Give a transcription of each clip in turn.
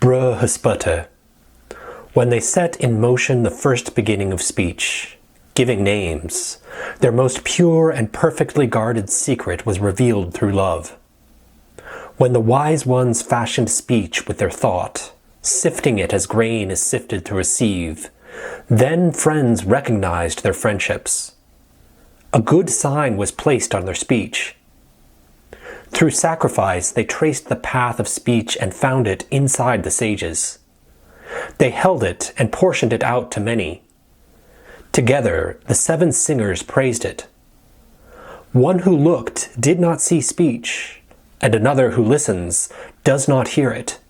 Brahspata, when they set in motion the first beginning of speech, giving names, their most pure and perfectly guarded secret was revealed through love. When the wise ones fashioned speech with their thought, sifting it as grain is sifted through a sieve, then friends recognized their friendships. A good sign was placed on their speech. Through sacrifice, they traced the path of speech and found it inside the sages. They held it and portioned it out to many. Together, the 7 singers praised it. One who looked did not see speech, and another who listens does not hear it.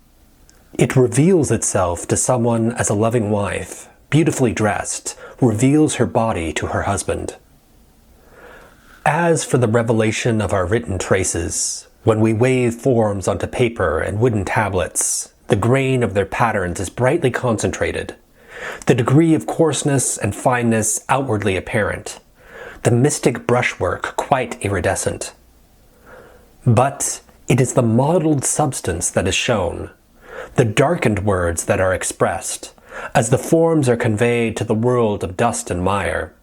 It reveals itself to someone as a loving wife, beautifully dressed, reveals her body to her husband. As for the revelation of our written traces, when we wave forms onto paper and wooden tablets, the grain of their patterns is brightly concentrated, the degree of coarseness and fineness outwardly apparent, the mystic brushwork quite iridescent. But it is the modeled substance that is shown, the darkened words that are expressed, as the forms are conveyed to the world of dust and mire.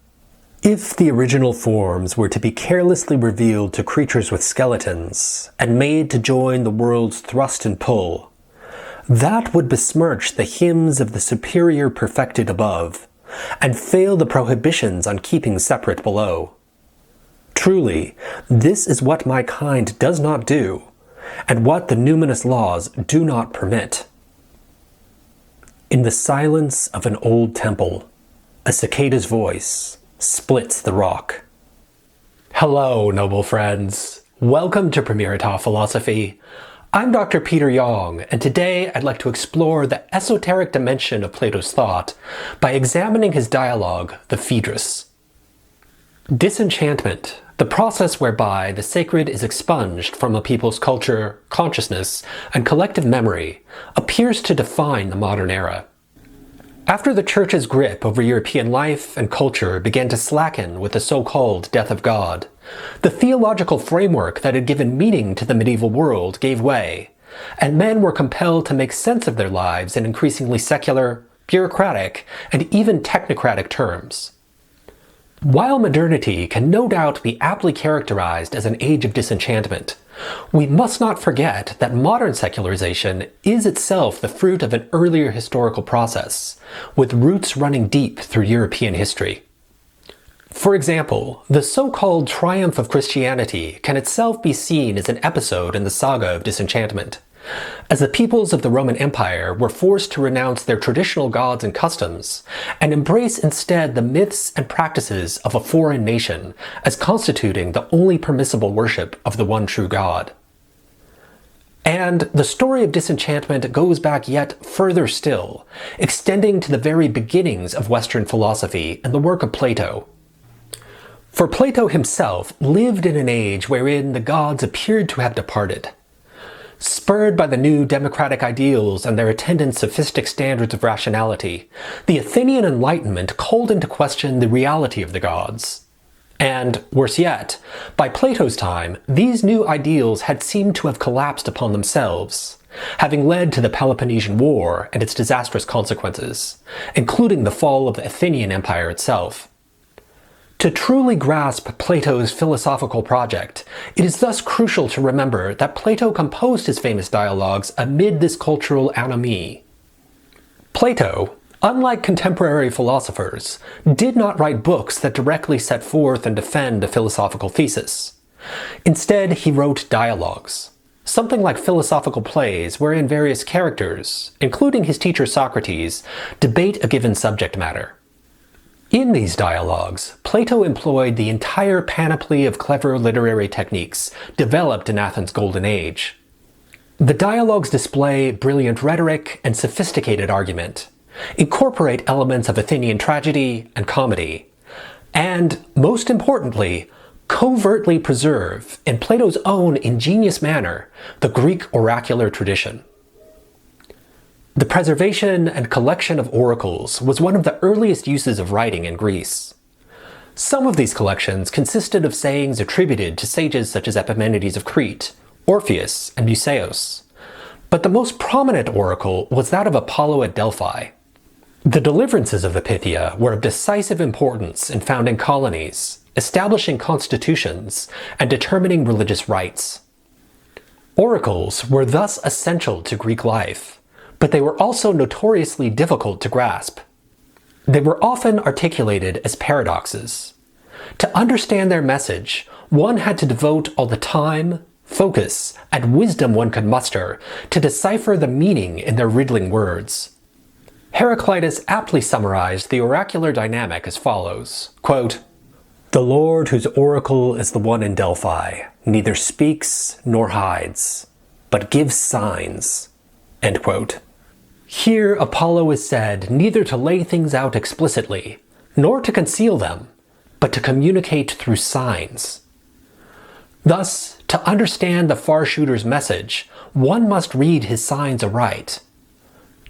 If the original forms were to be carelessly revealed to creatures with skeletons, and made to join the world's thrust and pull, that would besmirch the hymns of the superior perfected above, and fail the prohibitions on keeping separate below. Truly, this is what my kind does not do, and what the numinous laws do not permit. In the silence of an old temple, a cicada's voice splits the rock. Hello, noble friends. Welcome to Premierita Philosophy. I'm Dr. Peter Yong, and today I'd like to explore the esoteric dimension of Plato's thought by examining his dialogue, the Phaedrus. Disenchantment, the process whereby the sacred is expunged from a people's culture, consciousness, and collective memory, appears to define the modern era. After the Church's grip over European life and culture began to slacken with the so-called death of God, the theological framework that had given meaning to the medieval world gave way, and men were compelled to make sense of their lives in increasingly secular, bureaucratic, and even technocratic terms. While modernity can no doubt be aptly characterized as an age of disenchantment, we must not forget that modern secularization is itself the fruit of an earlier historical process, with roots running deep through European history. For example, the so-called triumph of Christianity can itself be seen as an episode in the saga of disenchantment, as the peoples of the Roman Empire were forced to renounce their traditional gods and customs, and embrace instead the myths and practices of a foreign nation as constituting the only permissible worship of the one true God. And the story of disenchantment goes back yet further still, extending to the very beginnings of Western philosophy and the work of Plato. For Plato himself lived in an age wherein the gods appeared to have departed. Spurred by the new democratic ideals and their attendant sophistic standards of rationality, the Athenian Enlightenment called into question the reality of the gods. And, worse yet, by Plato's time, these new ideals had seemed to have collapsed upon themselves, having led to the Peloponnesian War and its disastrous consequences, including the fall of the Athenian Empire itself. To truly grasp Plato's philosophical project, it is thus crucial to remember that Plato composed his famous dialogues amid this cultural anomie. Plato, unlike contemporary philosophers, did not write books that directly set forth and defend a philosophical thesis. Instead, he wrote dialogues, something like philosophical plays wherein various characters, including his teacher Socrates, debate a given subject matter. In these dialogues, Plato employed the entire panoply of clever literary techniques developed in Athens' Golden Age. The dialogues display brilliant rhetoric and sophisticated argument, incorporate elements of Athenian tragedy and comedy, and, most importantly, covertly preserve, in Plato's own ingenious manner, the Greek oracular tradition. The preservation and collection of oracles was one of the earliest uses of writing in Greece. Some of these collections consisted of sayings attributed to sages such as Epimenides of Crete, Orpheus, and Musaeus. But the most prominent oracle was that of Apollo at Delphi. The deliverances of the Pythia were of decisive importance in founding colonies, establishing constitutions, and determining religious rites. Oracles were thus essential to Greek life, but they were also notoriously difficult to grasp. They were often articulated as paradoxes. To understand their message, one had to devote all the time, focus, and wisdom one could muster to decipher the meaning in their riddling words. Heraclitus aptly summarized the oracular dynamic as follows, quote, "The Lord whose oracle is the one in Delphi, neither speaks nor hides, but gives signs." End quote. Here Apollo is said neither to lay things out explicitly, nor to conceal them, but to communicate through signs. Thus, to understand the far-shooter's message, one must read his signs aright.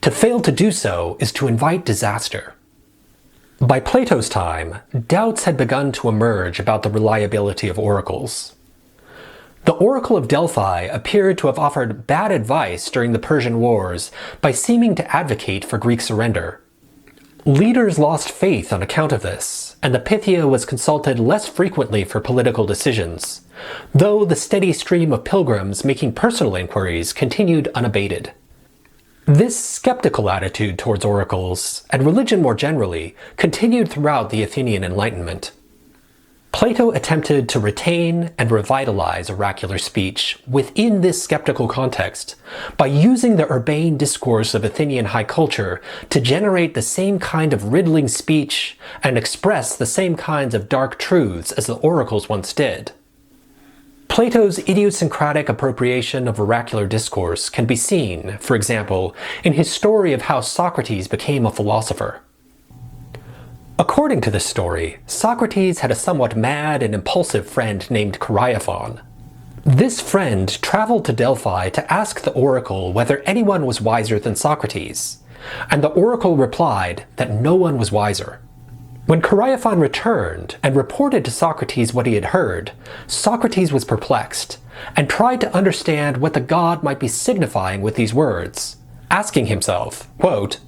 To fail to do so is to invite disaster. By Plato's time, doubts had begun to emerge about the reliability of oracles. The Oracle of Delphi appeared to have offered bad advice during the Persian Wars by seeming to advocate for Greek surrender. Leaders lost faith on account of this, and the Pythia was consulted less frequently for political decisions, though the steady stream of pilgrims making personal inquiries continued unabated. This skeptical attitude towards oracles, and religion more generally, continued throughout the Athenian Enlightenment. Plato attempted to retain and revitalize oracular speech within this skeptical context by using the urbane discourse of Athenian high culture to generate the same kind of riddling speech and express the same kinds of dark truths as the oracles once did. Plato's idiosyncratic appropriation of oracular discourse can be seen, for example, in his story of how Socrates became a philosopher. According to this story, Socrates had a somewhat mad and impulsive friend named Cariaphon. This friend traveled to Delphi to ask the oracle whether anyone was wiser than Socrates, and the oracle replied that no one was wiser. When Cariaphon returned and reported to Socrates what he had heard, Socrates was perplexed and tried to understand what the god might be signifying with these words, asking himself, quote,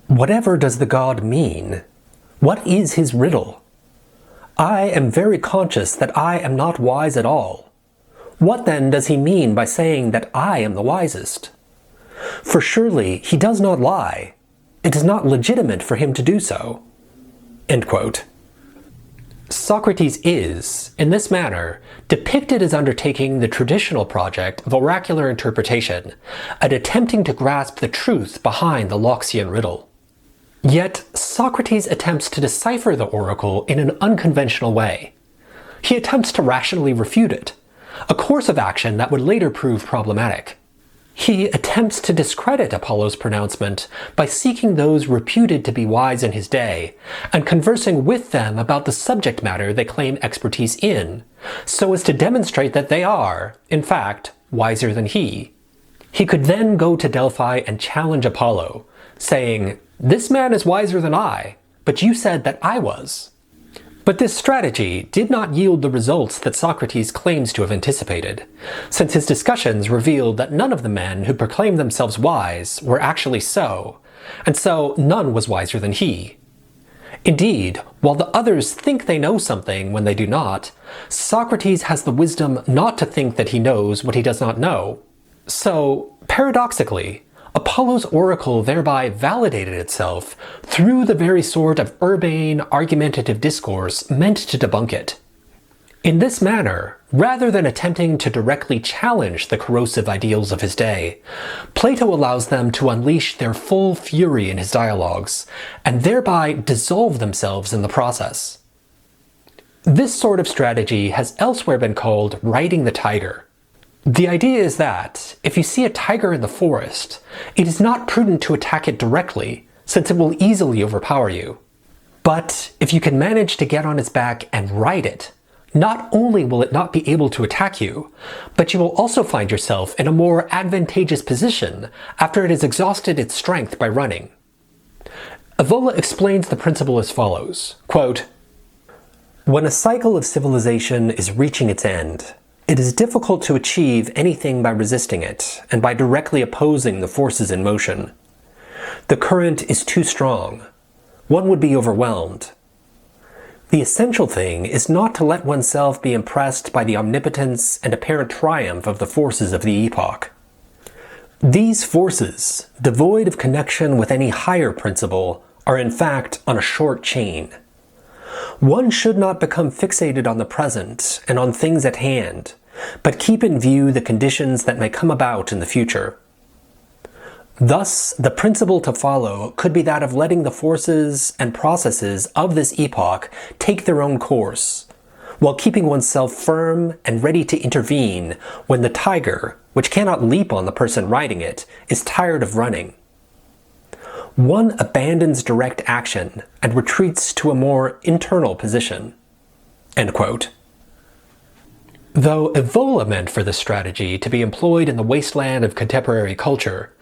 "Whatever does the god mean? What is his riddle? I am very conscious that I am not wise at all. What then does he mean by saying that I am the wisest? For surely he does not lie. It is not legitimate for him to do so." End quote. Socrates is, in this manner, depicted as undertaking the traditional project of oracular interpretation and attempting to grasp the truth behind the Loxian riddle. Yet, Socrates attempts to decipher the oracle in an unconventional way. He attempts to rationally refute it, a course of action that would later prove problematic. He attempts to discredit Apollo's pronouncement by seeking those reputed to be wise in his day and conversing with them about the subject matter they claim expertise in, so as to demonstrate that they are, in fact, wiser than he. He could then go to Delphi and challenge Apollo, saying, "This man is wiser than I, but you said that I was." But this strategy did not yield the results that Socrates claims to have anticipated, since his discussions revealed that none of the men who proclaimed themselves wise were actually so, and so none was wiser than he. Indeed, while the others think they know something when they do not, Socrates has the wisdom not to think that he knows what he does not know. So, paradoxically, Apollo's oracle thereby validated itself through the very sort of urbane, argumentative discourse meant to debunk it. In this manner, rather than attempting to directly challenge the corrosive ideals of his day, Plato allows them to unleash their full fury in his dialogues, and thereby dissolve themselves in the process. This sort of strategy has elsewhere been called riding the tiger. The idea is that, if you see a tiger in the forest, it is not prudent to attack it directly, since it will easily overpower you. But if you can manage to get on its back and ride it, not only will it not be able to attack you, but you will also find yourself in a more advantageous position after it has exhausted its strength by running. Evola explains the principle as follows, quote, "When a cycle of civilization is reaching its end, It is difficult to achieve anything by resisting it, and by directly opposing the forces in motion. The current is too strong. One would be overwhelmed. The essential thing is not to let oneself be impressed by the omnipotence and apparent triumph of the forces of the epoch. These forces, devoid of connection with any higher principle, are in fact on a short chain. One should not become fixated on the present and on things at hand, but keep in view the conditions that may come about in the future. Thus, the principle to follow could be that of letting the forces and processes of this epoch take their own course, while keeping oneself firm and ready to intervene when the tiger, which cannot leap on the person riding it, is tired of running. One abandons direct action and retreats to a more internal position." End quote. Though Evola meant for this strategy to be employed in the wasteland of contemporary culture,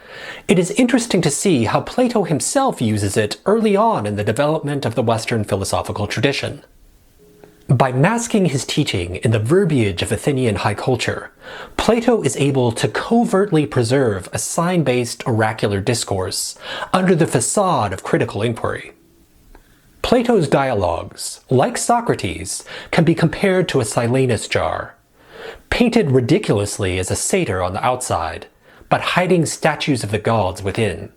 it is interesting to see how Plato himself uses it early on in the development of the Western philosophical tradition. By masking his teaching in the verbiage of Athenian high culture, Plato is able to covertly preserve a sign-based oracular discourse under the facade of critical inquiry. Plato's dialogues, like Socrates, can be compared to a Silenus jar, painted ridiculously as a satyr on the outside, but hiding statues of the gods within.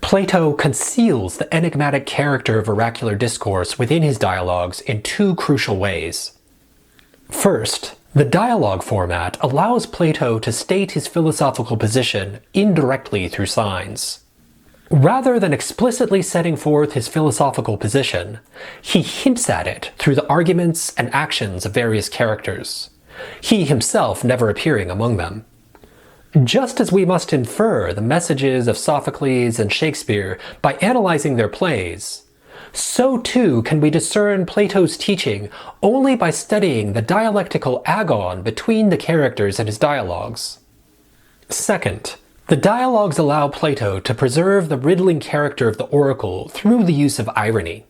Plato conceals the enigmatic character of oracular discourse within his dialogues in two crucial ways. First, the dialogue format allows Plato to state his philosophical position indirectly through signs. Rather than explicitly setting forth his philosophical position, he hints at it through the arguments and actions of various characters, he himself never appearing among them. Just as we must infer the messages of Sophocles and Shakespeare by analyzing their plays, so too can we discern Plato's teaching only by studying the dialectical agon between the characters in his dialogues. Second, the dialogues allow Plato to preserve the riddling character of the oracle through the use of irony.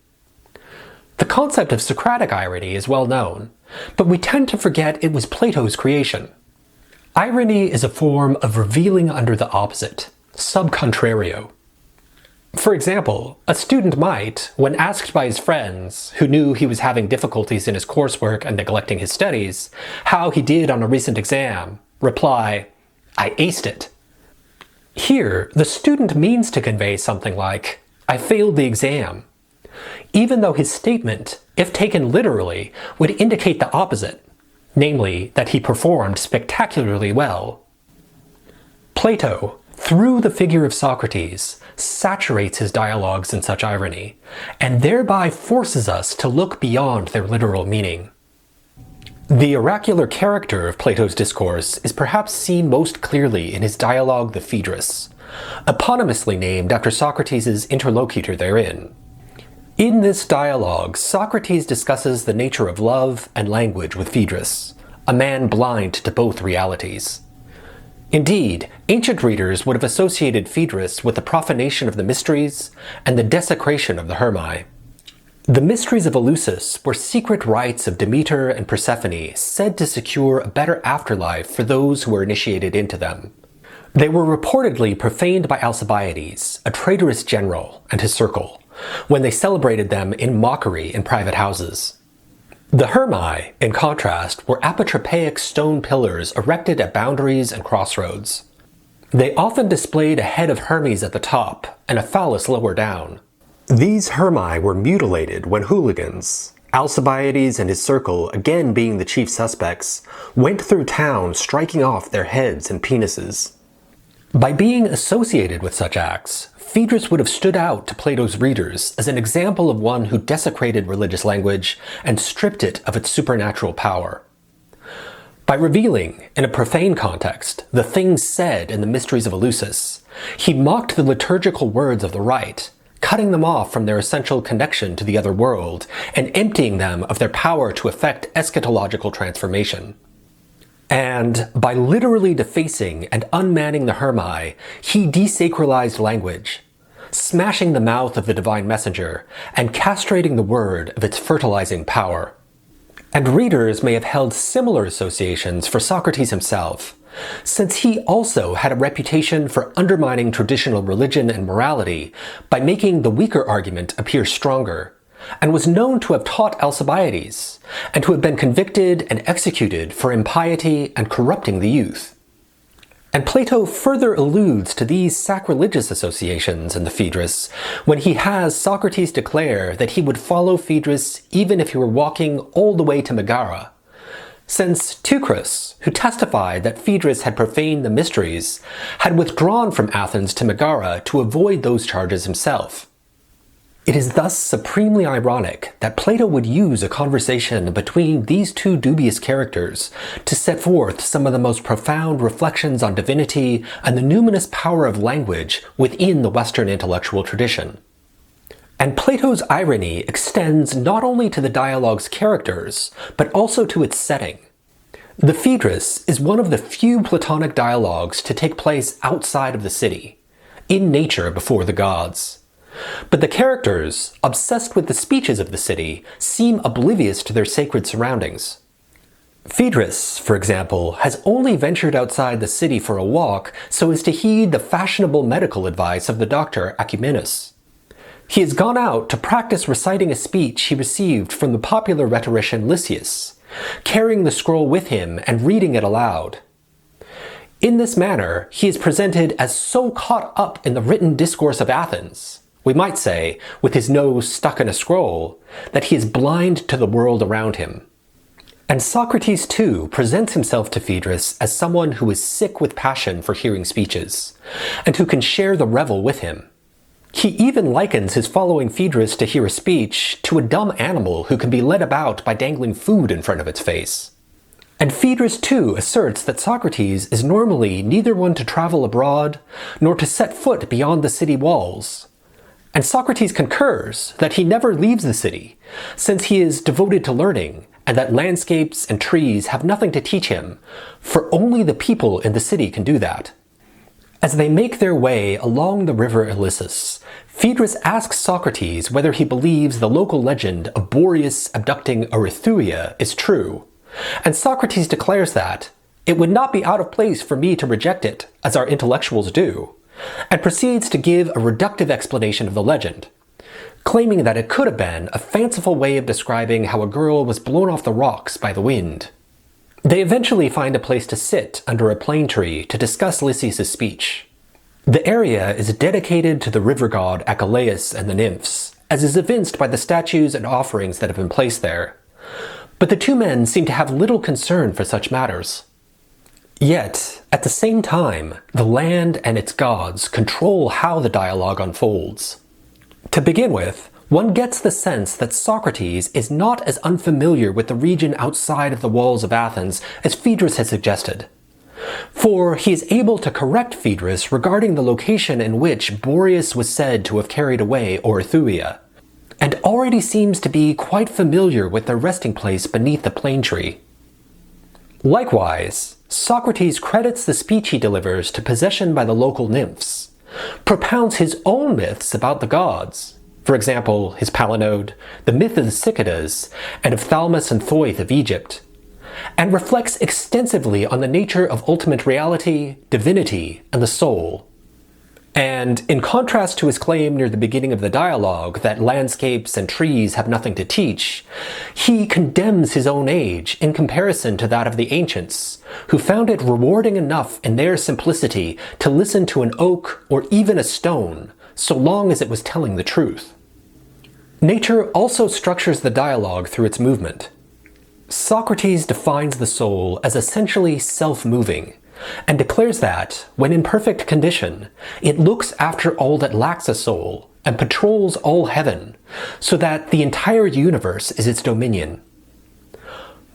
The concept of Socratic irony is well known, but we tend to forget it was Plato's creation. Irony is a form of revealing under the opposite, sub contrario. For example, a student might, when asked by his friends, who knew he was having difficulties in his coursework and neglecting his studies, how he did on a recent exam, reply, "I aced it." Here, the student means to convey something like, "I failed the exam," even though his statement, if taken literally, would indicate the opposite, namely that he performed spectacularly well. Plato, through the figure of Socrates, saturates his dialogues in such irony, and thereby forces us to look beyond their literal meaning. The oracular character of Plato's discourse is perhaps seen most clearly in his dialogue the Phaedrus, eponymously named after Socrates' interlocutor therein. In this dialogue, Socrates discusses the nature of love and language with Phaedrus, a man blind to both realities. Indeed, ancient readers would have associated Phaedrus with the profanation of the mysteries and the desecration of the Hermae. The mysteries of Eleusis were secret rites of Demeter and Persephone said to secure a better afterlife for those who were initiated into them. They were reportedly profaned by Alcibiades, a traitorous general, and his circle, when they celebrated them in mockery in private houses. The Hermae, in contrast, were apotropaic stone pillars erected at boundaries and crossroads. They often displayed a head of Hermes at the top and a phallus lower down. These Hermae were mutilated when hooligans, Alcibiades and his circle again being the chief suspects, went through town striking off their heads and penises. By being associated with such acts, Phaedrus would have stood out to Plato's readers as an example of one who desecrated religious language and stripped it of its supernatural power. By revealing, in a profane context, the things said in the mysteries of Eleusis, he mocked the liturgical words of the rite, cutting them off from their essential connection to the other world and emptying them of their power to effect eschatological transformation. And by literally defacing and unmanning the Hermae, he desacralized language, smashing the mouth of the divine messenger and castrating the word of its fertilizing power. And readers may have held similar associations for Socrates himself, since he also had a reputation for undermining traditional religion and morality by making the weaker argument appear stronger, and was known to have taught Alcibiades, and to have been convicted and executed for impiety and corrupting the youth. And Plato further alludes to these sacrilegious associations in the Phaedrus when he has Socrates declare that he would follow Phaedrus even if he were walking all the way to Megara, since Teucrus, who testified that Phaedrus had profaned the mysteries, had withdrawn from Athens to Megara to avoid those charges himself. It is thus supremely ironic that Plato would use a conversation between these two dubious characters to set forth some of the most profound reflections on divinity and the numinous power of language within the Western intellectual tradition. And Plato's irony extends not only to the dialogue's characters, but also to its setting. The Phaedrus is one of the few Platonic dialogues to take place outside of the city, in nature before the gods. But the characters, obsessed with the speeches of the city, seem oblivious to their sacred surroundings. Phaedrus, for example, has only ventured outside the city for a walk so as to heed the fashionable medical advice of the doctor Acumenus. He has gone out to practice reciting a speech he received from the popular rhetorician Lysias, carrying the scroll with him and reading it aloud. In this manner, he is presented as so caught up in the written discourse of Athens, we might say, with his nose stuck in a scroll, that he is blind to the world around him. And Socrates, too, presents himself to Phaedrus as someone who is sick with passion for hearing speeches, and who can share the revel with him. He even likens his following Phaedrus to hear a speech to a dumb animal who can be led about by dangling food in front of its face. And Phaedrus, too, asserts that Socrates is normally neither one to travel abroad, nor to set foot beyond the city walls. And Socrates concurs that he never leaves the city, since he is devoted to learning, and that landscapes and trees have nothing to teach him, for only the people in the city can do that. As they make their way along the river Ilissus, Phaedrus asks Socrates whether he believes the local legend of Boreas abducting Erythrea is true, and Socrates declares that it would not be out of place for me to reject it, as our intellectuals do, and proceeds to give a reductive explanation of the legend, claiming that it could have been a fanciful way of describing how a girl was blown off the rocks by the wind. They eventually find a place to sit under a plane tree to discuss Lysias' speech. The area is dedicated to the river god Achilles and the nymphs, as is evinced by the statues and offerings that have been placed there. But the two men seem to have little concern for such matters. Yet, at the same time, the land and its gods control how the dialogue unfolds. To begin with, one gets the sense that Socrates is not as unfamiliar with the region outside of the walls of Athens as Phaedrus had suggested. For he is able to correct Phaedrus regarding the location in which Boreas was said to have carried away Erythrea, and already seems to be quite familiar with their resting place beneath the plane tree. Likewise, Socrates credits the speech he delivers to possession by the local nymphs, propounds his own myths about the gods, for example, his Palinode, the myth of the cicadas, and of Thalamus and Thoth of Egypt, and reflects extensively on the nature of ultimate reality, divinity, and the soul. And in contrast to his claim near the beginning of the dialogue that landscapes and trees have nothing to teach, he condemns his own age in comparison to that of the ancients, who found it rewarding enough in their simplicity to listen to an oak or even a stone, so long as it was telling the truth. Nature also structures the dialogue through its movement. Socrates defines the soul as essentially self-moving, and declares that, when in perfect condition, it looks after all that lacks a soul, and patrols all heaven, so that the entire universe is its dominion.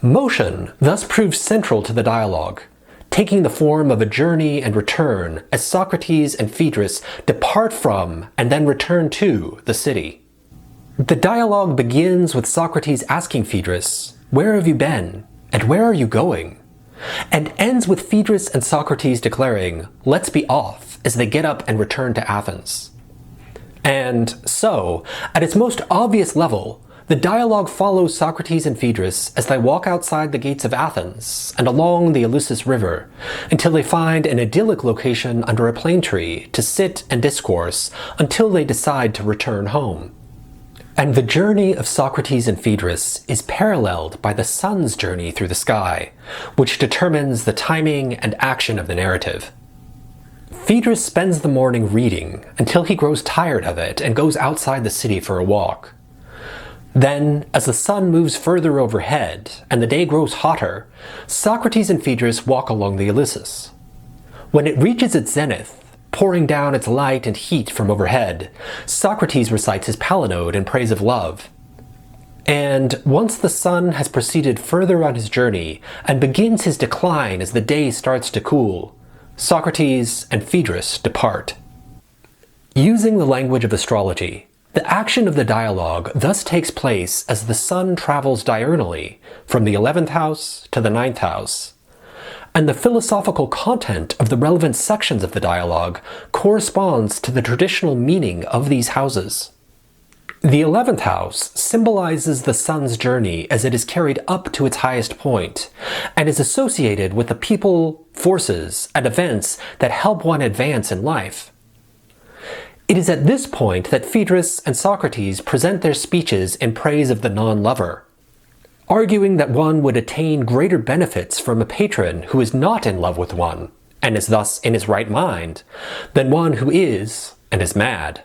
Motion thus proves central to the dialogue, taking the form of a journey and return as Socrates and Phaedrus depart from and then return to the city. The dialogue begins with Socrates asking Phaedrus, "Where have you been? And where are you going?" and ends with Phaedrus and Socrates declaring, "Let's be off," as they get up and return to Athens. And so, at its most obvious level, The dialogue follows Socrates and Phaedrus as they walk outside the gates of Athens and along the Ilissus River until they find an idyllic location under a plane tree to sit and discourse until they decide to return home. And the journey of Socrates and Phaedrus is paralleled by the sun's journey through the sky, which determines the timing and action of the narrative. Phaedrus spends the morning reading until he grows tired of it and goes outside the city for a walk. Then, as the sun moves further overhead and the day grows hotter, Socrates and Phaedrus walk along the Ilissus. When it reaches its zenith, pouring down its light and heat from overhead, Socrates recites his palinode in praise of love. And once the sun has proceeded further on his journey and begins his decline as the day starts to cool, Socrates and Phaedrus depart. Using the language of astrology, the action of the dialogue thus takes place as the sun travels diurnally from the 11th house to the 9th house, and the philosophical content of the relevant sections of the dialogue corresponds to the traditional meaning of these houses. The 11th house symbolizes the sun's journey as it is carried up to its highest point, and is associated with the people, forces, and events that help one advance in life. It is at this point that Phaedrus and Socrates present their speeches in praise of the non-lover, arguing that one would attain greater benefits from a patron who is not in love with one, and is thus in his right mind, than one who is, and is mad.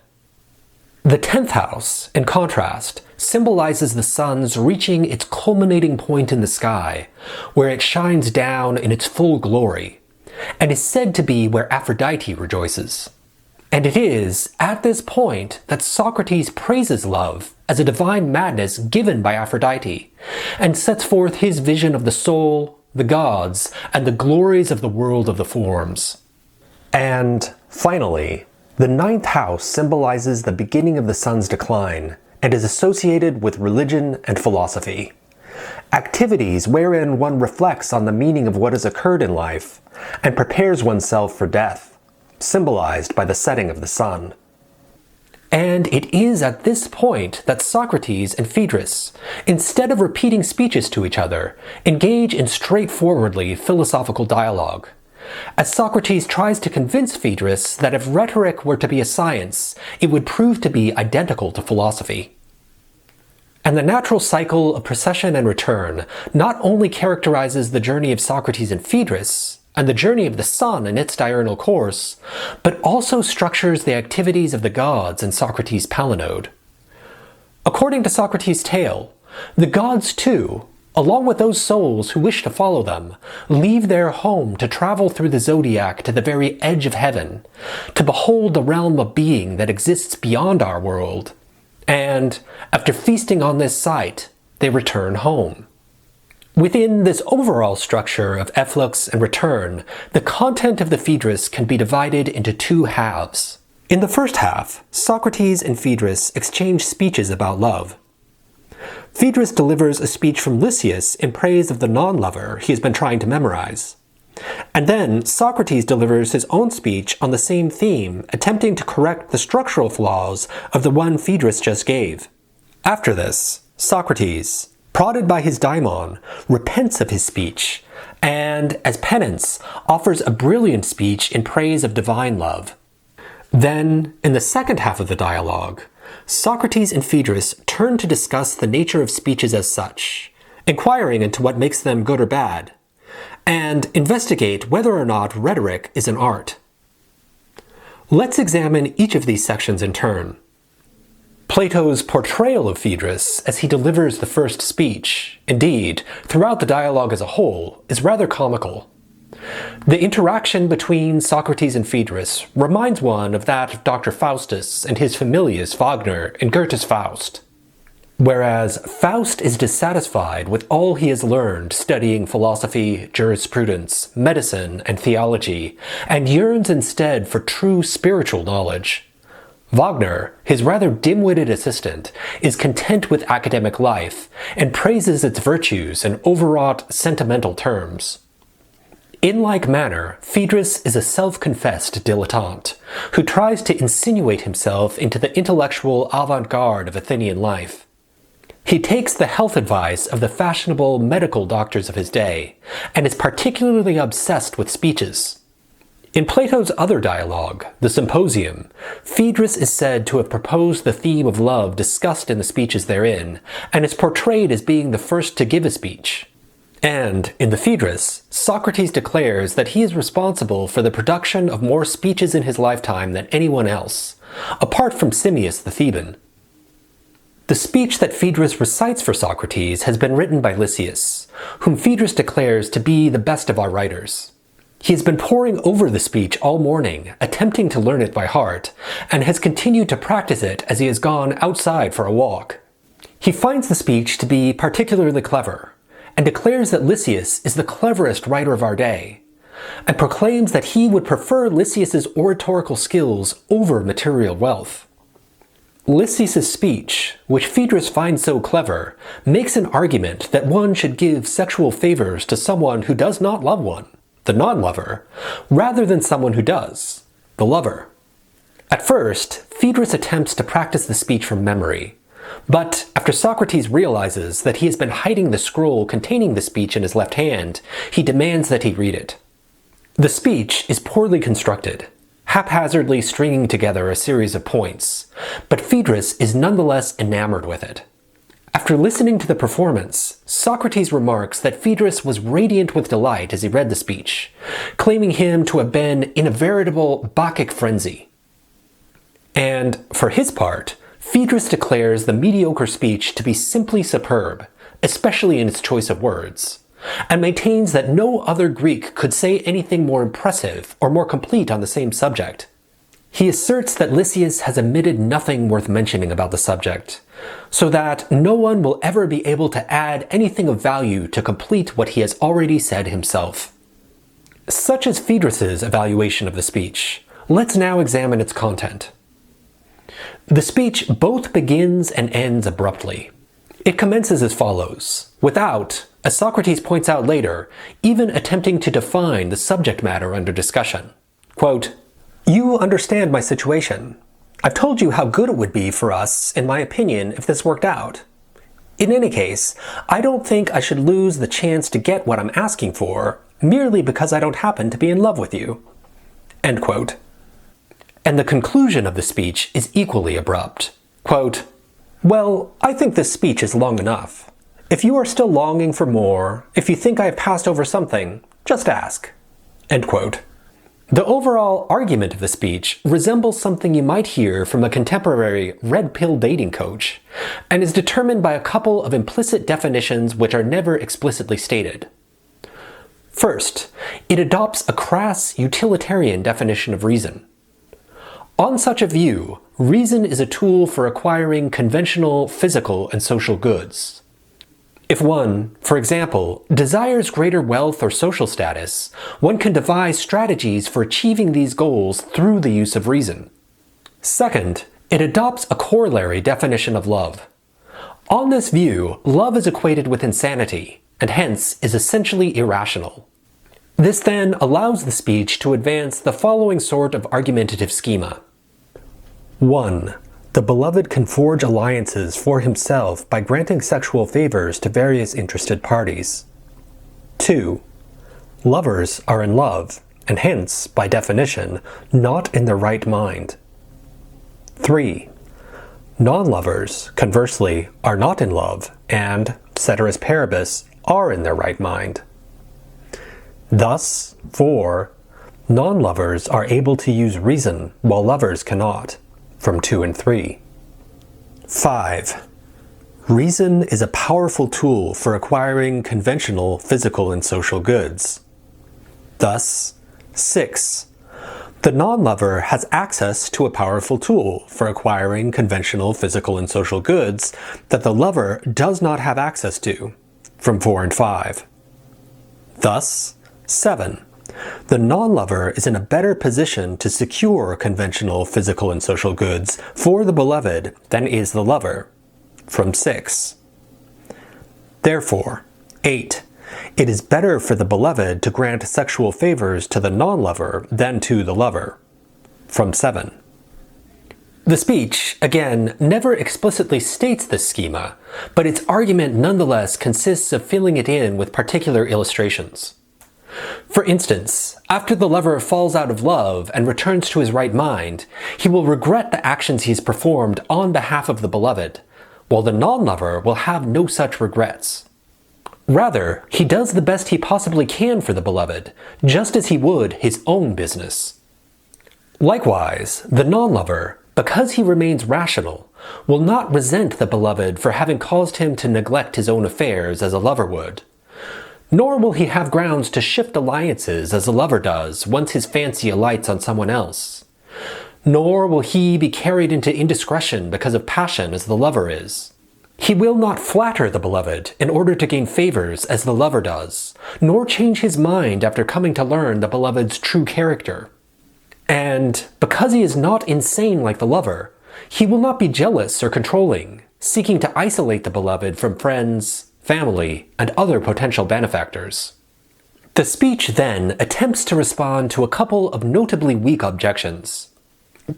The 10th house, in contrast, symbolizes the sun's reaching its culminating point in the sky, where it shines down in its full glory, and is said to be where Aphrodite rejoices. And it is at this point that Socrates praises love as a divine madness given by Aphrodite, and sets forth his vision of the soul, the gods, and the glories of the world of the forms. And finally, the 9th house symbolizes the beginning of the sun's decline, and is associated with religion and philosophy. Activities wherein one reflects on the meaning of what has occurred in life, and prepares oneself for death, symbolized by the setting of the sun. And it is at this point that Socrates and Phaedrus, instead of repeating speeches to each other, engage in straightforwardly philosophical dialogue, as Socrates tries to convince Phaedrus that if rhetoric were to be a science, it would prove to be identical to philosophy. And the natural cycle of procession and return not only characterizes the journey of Socrates and Phaedrus, and the journey of the sun in its diurnal course, but also structures the activities of the gods in Socrates' palinode. According to Socrates' tale, the gods too, along with those souls who wish to follow them, leave their home to travel through the zodiac to the very edge of heaven, to behold the realm of being that exists beyond our world, and, after feasting on this sight, they return home. Within this overall structure of efflux and return, the content of the Phaedrus can be divided into two halves. In the first half, Socrates and Phaedrus exchange speeches about love. Phaedrus delivers a speech from Lysias in praise of the non-lover he has been trying to memorize. And then Socrates delivers his own speech on the same theme, attempting to correct the structural flaws of the one Phaedrus just gave. After this, Socrates, prodded by his daimon, repents of his speech, and, as penance, offers a brilliant speech in praise of divine love. Then, in the second half of the dialogue, Socrates and Phaedrus turn to discuss the nature of speeches as such, inquiring into what makes them good or bad, and investigate whether or not rhetoric is an art. Let's examine each of these sections in turn. Plato's portrayal of Phaedrus as he delivers the first speech, indeed, throughout the dialogue as a whole, is rather comical. The interaction between Socrates and Phaedrus reminds one of that of Dr. Faustus and his familius Wagner in Goethe's Faust. Whereas Faust is dissatisfied with all he has learned studying philosophy, jurisprudence, medicine, and theology, and yearns instead for true spiritual knowledge, Wagner, his rather dim-witted assistant, is content with academic life and praises its virtues in overwrought, sentimental terms. In like manner, Phaedrus is a self-confessed dilettante, who tries to insinuate himself into the intellectual avant-garde of Athenian life. He takes the health advice of the fashionable medical doctors of his day, and is particularly obsessed with speeches. In Plato's other dialogue, the Symposium, Phaedrus is said to have proposed the theme of love discussed in the speeches therein, and is portrayed as being the first to give a speech. And, in the Phaedrus, Socrates declares that he is responsible for the production of more speeches in his lifetime than anyone else, apart from Simmias the Theban. The speech that Phaedrus recites for Socrates has been written by Lysias, whom Phaedrus declares to be the best of our writers. He has been poring over the speech all morning, attempting to learn it by heart, and has continued to practice it as he has gone outside for a walk. He finds the speech to be particularly clever, and declares that Lysias is the cleverest writer of our day, and proclaims that he would prefer Lysias's oratorical skills over material wealth. Lysias's speech, which Phaedrus finds so clever, makes an argument that one should give sexual favors to someone who does not love one, the non-lover, rather than someone who does, the lover. At first, Phaedrus attempts to practice the speech from memory, but after Socrates realizes that he has been hiding the scroll containing the speech in his left hand, he demands that he read it. The speech is poorly constructed, haphazardly stringing together a series of points, but Phaedrus is nonetheless enamored with it. After listening to the performance, Socrates remarks that Phaedrus was radiant with delight as he read the speech, claiming him to have been in a veritable Bacchic frenzy. And, for his part, Phaedrus declares the mediocre speech to be simply superb, especially in its choice of words, and maintains that no other Greek could say anything more impressive or more complete on the same subject. He asserts that Lysias has omitted nothing worth mentioning about the subject, so that no one will ever be able to add anything of value to complete what he has already said himself. Such is Phaedrus's evaluation of the speech. Let's now examine its content. The speech both begins and ends abruptly. It commences as follows, without, as Socrates points out later, even attempting to define the subject matter under discussion. Quote, "You understand my situation. I've told you how good it would be for us, in my opinion, if this worked out. In any case, I don't think I should lose the chance to get what I'm asking for, merely because I don't happen to be in love with you." End quote. And the conclusion of the speech is equally abrupt. Quote, "Well, I think this speech is long enough. If you are still longing for more, if you think I have passed over something, just ask." End quote. The overall argument of the speech resembles something you might hear from a contemporary red pill dating coach, and is determined by a couple of implicit definitions which are never explicitly stated. First, it adopts a crass utilitarian definition of reason. On such a view, reason is a tool for acquiring conventional physical and social goods. If one, for example, desires greater wealth or social status, one can devise strategies for achieving these goals through the use of reason. Second, it adopts a corollary definition of love. On this view, love is equated with insanity, and hence is essentially irrational. This then allows the speech to advance the following sort of argumentative schema. 1. The beloved can forge alliances for himself by granting sexual favors to various interested parties. 2. Lovers are in love, and hence, by definition, not in their right mind. 3. Non-lovers, conversely, are not in love, and, ceteris paribus, are in their right mind. Thus, 4. Non-lovers are able to use reason, while lovers cannot. From 2 and 3. 5. Reason is a powerful tool for acquiring conventional physical and social goods. Thus, 6. The non-lover has access to a powerful tool for acquiring conventional physical and social goods that the lover does not have access to. From 4 and 5. Thus, 7. The non-lover is in a better position to secure conventional physical and social goods for the beloved than is the lover. From 6. Therefore, 8. It is better for the beloved to grant sexual favors to the non-lover than to the lover. From 7. The speech, again, never explicitly states this schema, but its argument nonetheless consists of filling it in with particular illustrations. For instance, after the lover falls out of love and returns to his right mind, he will regret the actions he's performed on behalf of the beloved, while the non-lover will have no such regrets. Rather, he does the best he possibly can for the beloved, just as he would his own business. Likewise, the non-lover, because he remains rational, will not resent the beloved for having caused him to neglect his own affairs as a lover would. Nor will he have grounds to shift alliances as a lover does once his fancy alights on someone else. Nor will he be carried into indiscretion because of passion as the lover is. He will not flatter the beloved in order to gain favors as the lover does, nor change his mind after coming to learn the beloved's true character. And because he is not insane like the lover, he will not be jealous or controlling, seeking to isolate the beloved from friends, family, and other potential benefactors. The speech then attempts to respond to a couple of notably weak objections.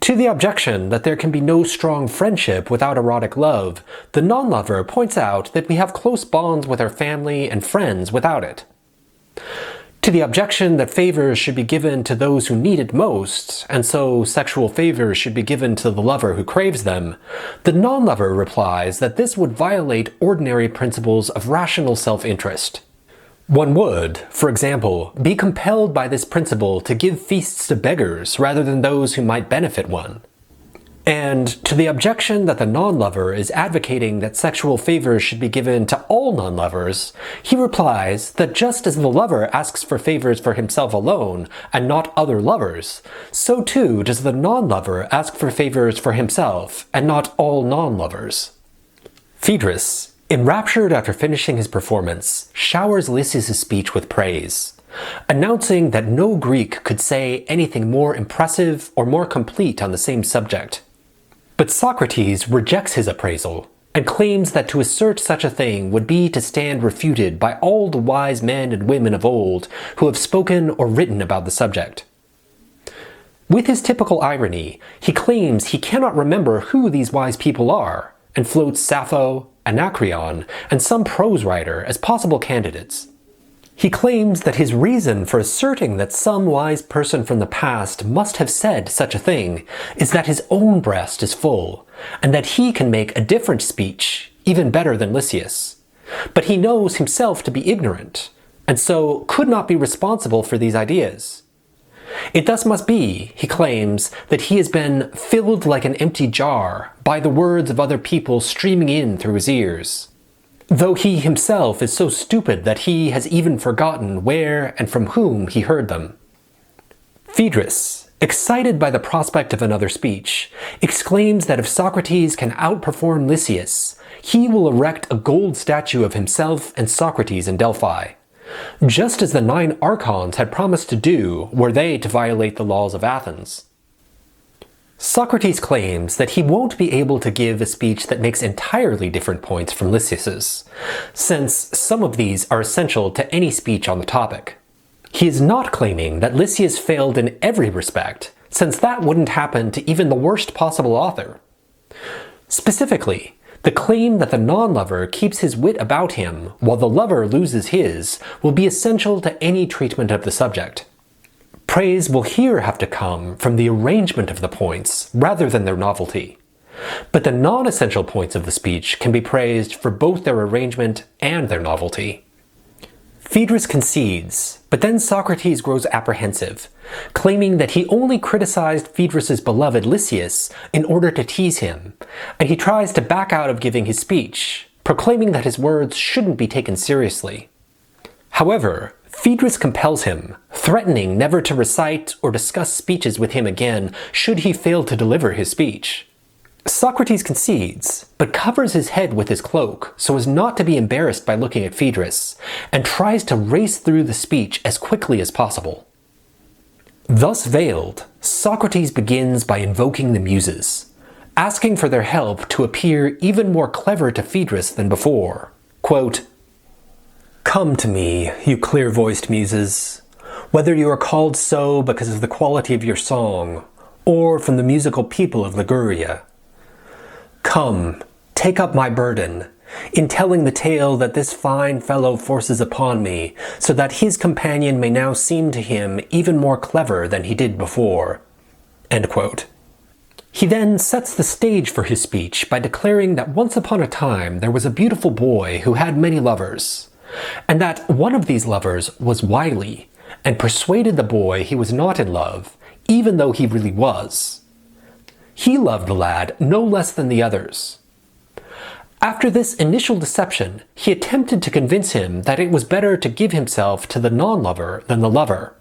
To the objection that there can be no strong friendship without erotic love, the non-lover points out that we have close bonds with our family and friends without it. To the objection that favors should be given to those who need it most, and so sexual favors should be given to the lover who craves them, the non-lover replies that this would violate ordinary principles of rational self-interest. One would, for example, be compelled by this principle to give feasts to beggars rather than those who might benefit one. And to the objection that the non-lover is advocating that sexual favors should be given to all non-lovers, he replies that just as the lover asks for favors for himself alone and not other lovers, so too does the non-lover ask for favors for himself and not all non-lovers. Phaedrus, enraptured after finishing his performance, showers Lysias' speech with praise, announcing that no Greek could say anything more impressive or more complete on the same subject. But Socrates rejects his appraisal and claims that to assert such a thing would be to stand refuted by all the wise men and women of old who have spoken or written about the subject. With his typical irony, he claims he cannot remember who these wise people are, and floats Sappho, Anacreon, and some prose writer as possible candidates. He claims that his reason for asserting that some wise person from the past must have said such a thing is that his own breast is full, and that he can make a different speech, even better than Lysias. But he knows himself to be ignorant, and so could not be responsible for these ideas. It thus must be, he claims, that he has been filled like an empty jar by the words of other people streaming in through his ears, though he himself is so stupid that he has even forgotten where and from whom he heard them. Phaedrus, excited by the prospect of another speech, exclaims that if Socrates can outperform Lysias, he will erect a gold statue of himself and Socrates in Delphi, just as the 9 archons had promised to do were they to violate the laws of Athens. Socrates claims that he won't be able to give a speech that makes entirely different points from Lysias's, since some of these are essential to any speech on the topic. He is not claiming that Lysias failed in every respect, since that wouldn't happen to even the worst possible author. Specifically, the claim that the non-lover keeps his wit about him while the lover loses his will be essential to any treatment of the subject. Praise will here have to come from the arrangement of the points rather than their novelty. But the non-essential points of the speech can be praised for both their arrangement and their novelty. Phaedrus concedes, but then Socrates grows apprehensive, claiming that he only criticized Phaedrus's beloved Lysias in order to tease him, and he tries to back out of giving his speech, proclaiming that his words shouldn't be taken seriously. However, Phaedrus compels him, threatening never to recite or discuss speeches with him again should he fail to deliver his speech. Socrates concedes, but covers his head with his cloak so as not to be embarrassed by looking at Phaedrus, and tries to race through the speech as quickly as possible. Thus veiled, Socrates begins by invoking the Muses, asking for their help to appear even more clever to Phaedrus than before. Quote, "Come to me, you clear-voiced Muses, whether you are called so because of the quality of your song, or from the musical people of Liguria. Come, take up my burden, in telling the tale that this fine fellow forces upon me, so that his companion may now seem to him even more clever than he did before." End quote. He then sets the stage for his speech by declaring that once upon a time there was a beautiful boy who had many lovers, and that one of these lovers was wily, and persuaded the boy he was not in love, even though he really was. He loved the lad no less than the others. After this initial deception, he attempted to convince him that it was better to give himself to the non-lover than the lover.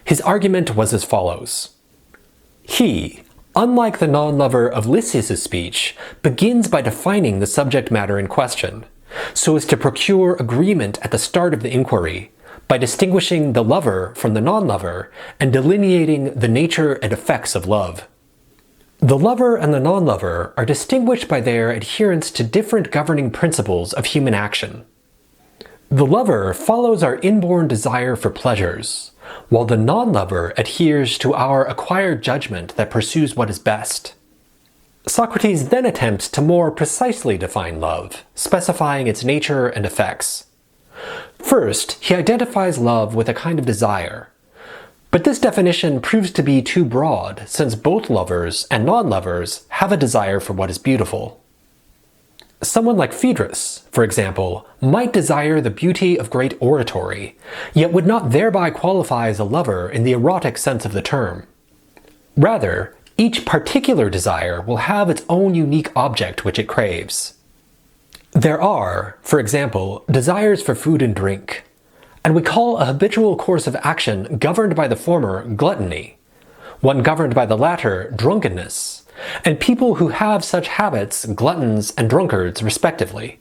His argument was as follows. He, unlike the non-lover of Lysias' speech, begins by defining the subject matter in question, so as to procure agreement at the start of the inquiry, by distinguishing the lover from the non-lover and delineating the nature and effects of love. The lover and the non-lover are distinguished by their adherence to different governing principles of human action. The lover follows our inborn desire for pleasures, while the non-lover adheres to our acquired judgment that pursues what is best. Socrates then attempts to more precisely define love, specifying its nature and effects. First, he identifies love with a kind of desire. But this definition proves to be too broad, since both lovers and non-lovers have a desire for what is beautiful. Someone like Phaedrus, for example, might desire the beauty of great oratory, yet would not thereby qualify as a lover in the erotic sense of the term. Rather, each particular desire will have its own unique object which it craves. There are, for example, desires for food and drink, and we call a habitual course of action governed by the former gluttony, one governed by the latter drunkenness, and people who have such habits gluttons and drunkards respectively.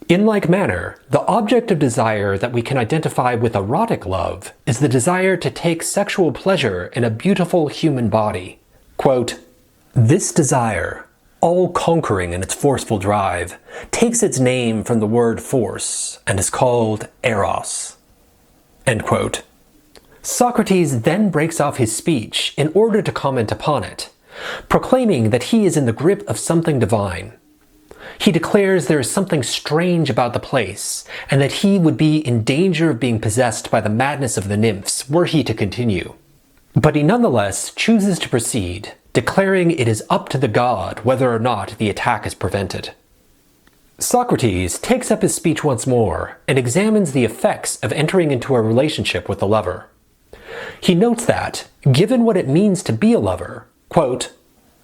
In like manner, the object of desire that we can identify with erotic love is the desire to take sexual pleasure in a beautiful human body. Quote, "This desire, all-conquering in its forceful drive, takes its name from the word force and is called eros." End quote. Socrates then breaks off his speech in order to comment upon it, proclaiming that he is in the grip of something divine. He declares there is something strange about the place, and that he would be in danger of being possessed by the madness of the nymphs were he to continue. But he nonetheless chooses to proceed, declaring it is up to the god whether or not the attack is prevented. Socrates takes up his speech once more and examines the effects of entering into a relationship with a lover. He notes that, given what it means to be a lover, quote,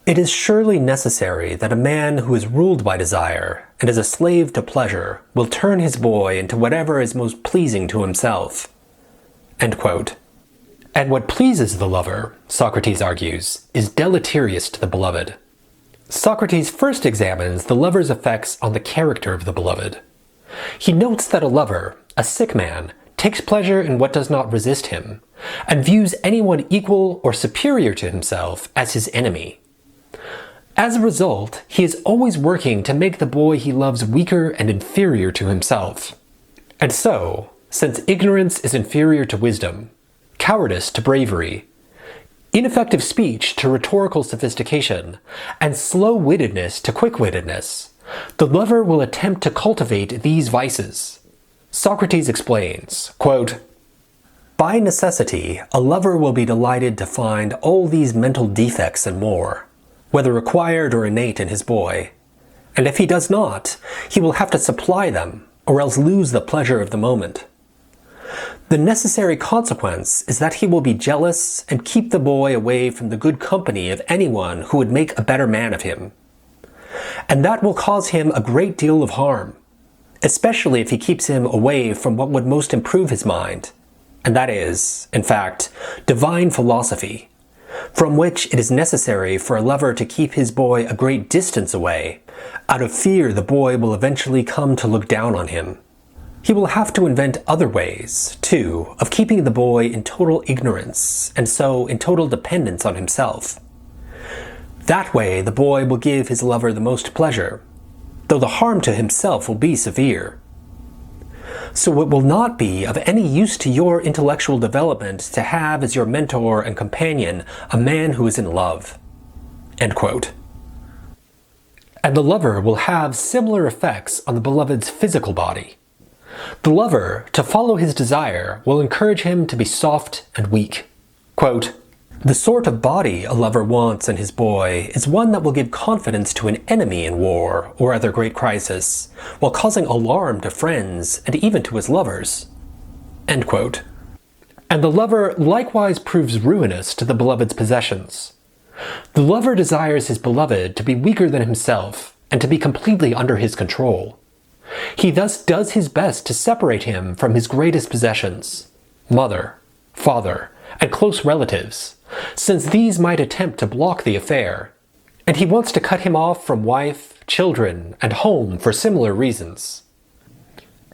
"It is surely necessary that a man who is ruled by desire and is a slave to pleasure will turn his boy into whatever is most pleasing to himself." End quote. And what pleases the lover, Socrates argues, is deleterious to the beloved. Socrates first examines the lover's effects on the character of the beloved. He notes that a lover, a sick man, takes pleasure in what does not resist him, and views anyone equal or superior to himself as his enemy. As a result, he is always working to make the boy he loves weaker and inferior to himself. And so, since ignorance is inferior to wisdom, cowardice to bravery, ineffective speech to rhetorical sophistication, and slow-wittedness to quick-wittedness, the lover will attempt to cultivate these vices. Socrates explains, quote, "By necessity, a lover will be delighted to find all these mental defects and more, whether acquired or innate in his boy, and if he does not, he will have to supply them, or else lose the pleasure of the moment. The necessary consequence is that he will be jealous and keep the boy away from the good company of anyone who would make a better man of him. And that will cause him a great deal of harm, especially if he keeps him away from what would most improve his mind, and that is, in fact, divine philosophy, from which it is necessary for a lover to keep his boy a great distance away, out of fear the boy will eventually come to look down on him. He will have to invent other ways, too, of keeping the boy in total ignorance, and so in total dependence on himself. That way the boy will give his lover the most pleasure, though the harm to himself will be severe. so it will not be of any use to your intellectual development to have as your mentor and companion a man who is in love." End quote. And the lover will have similar effects on the beloved's physical body. The lover, to follow his desire, will encourage him to be soft and weak. Quote, "The sort of body a lover wants in his boy is one that will give confidence to an enemy in war or other great crisis, while causing alarm to friends and even to his lovers." End quote. And the lover likewise proves ruinous to the beloved's possessions. The lover desires his beloved to be weaker than himself and to be completely under his control. He thus does his best to separate him from his greatest possessions, mother, father, and close relatives, since these might attempt to block the affair, and he wants to cut him off from wife, children, and home for similar reasons.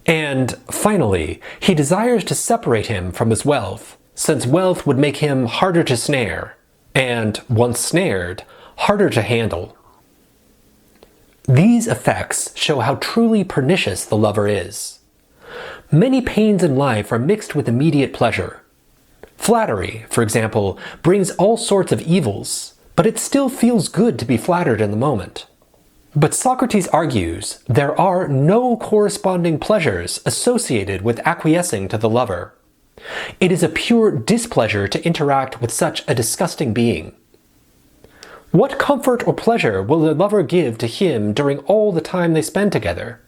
And, finally, he desires to separate him from his wealth, since wealth would make him harder to snare, and, once snared, harder to handle. These effects show how truly pernicious the lover is. Many pains in life are mixed with immediate pleasure. Flattery, for example, brings all sorts of evils, but it still feels good to be flattered in the moment. But Socrates argues there are no corresponding pleasures associated with acquiescing to the lover. It is a pure displeasure to interact with such a disgusting being. What comfort or pleasure will the lover give to him during all the time they spend together?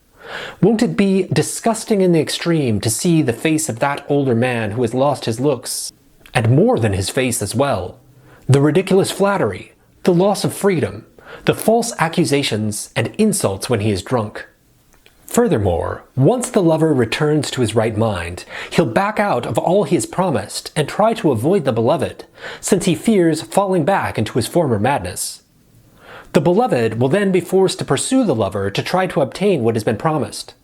Won't it be disgusting in the extreme to see the face of that older man who has lost his looks, and more than his face as well, the ridiculous flattery, the loss of freedom, the false accusations and insults when he is drunk? Furthermore, once the lover returns to his right mind, he'll back out of all he has promised and try to avoid the beloved, since he fears falling back into his former madness. The beloved will then be forced to pursue the lover to try to obtain what has been promised.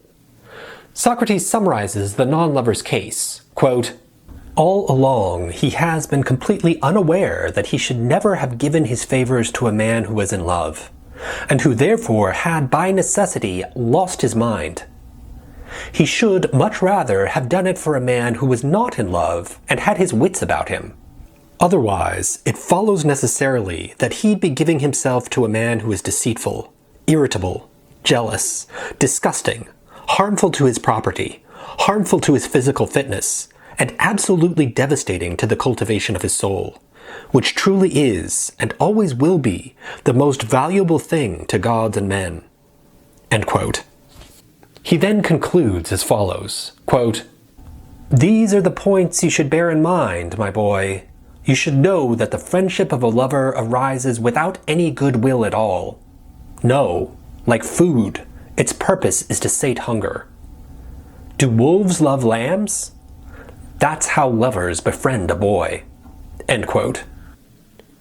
Socrates summarizes the non-lover's case, quote, "All along he has been completely unaware that he should never have given his favors to a man who was in love, and who therefore had by necessity lost his mind. He should much rather have done it for a man who was not in love and had his wits about him. Otherwise, it follows necessarily that he'd be giving himself to a man who is deceitful, irritable, jealous, disgusting, harmful to his property, harmful to his physical fitness, and absolutely devastating to the cultivation of his soul, which truly is, and always will be, the most valuable thing to gods and men." End quote. He then concludes as follows, quote, "These are the points you should bear in mind, my boy. You should know that the friendship of a lover arises without any goodwill at all. No, like food, its purpose is to sate hunger. Do wolves love lambs? That's how lovers befriend a boy." End quote.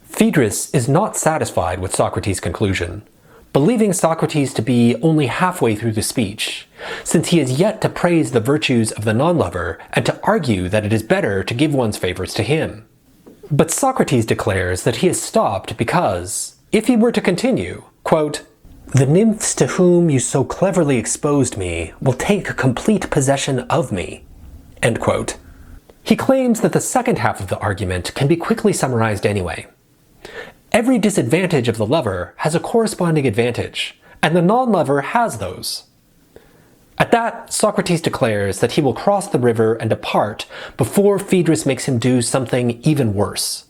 Phaedrus is not satisfied with Socrates' conclusion, believing Socrates to be only halfway through the speech, since he has yet to praise the virtues of the non-lover and to argue that it is better to give one's favors to him. But Socrates declares that he has stopped because, if he were to continue, quote, "The nymphs to whom you so cleverly exposed me will take complete possession of me." End quote. He claims that the second half of the argument can be quickly summarized anyway. Every disadvantage of the lover has a corresponding advantage, and the non-lover has those. At that, Socrates declares that he will cross the river and depart before Phaedrus makes him do something even worse.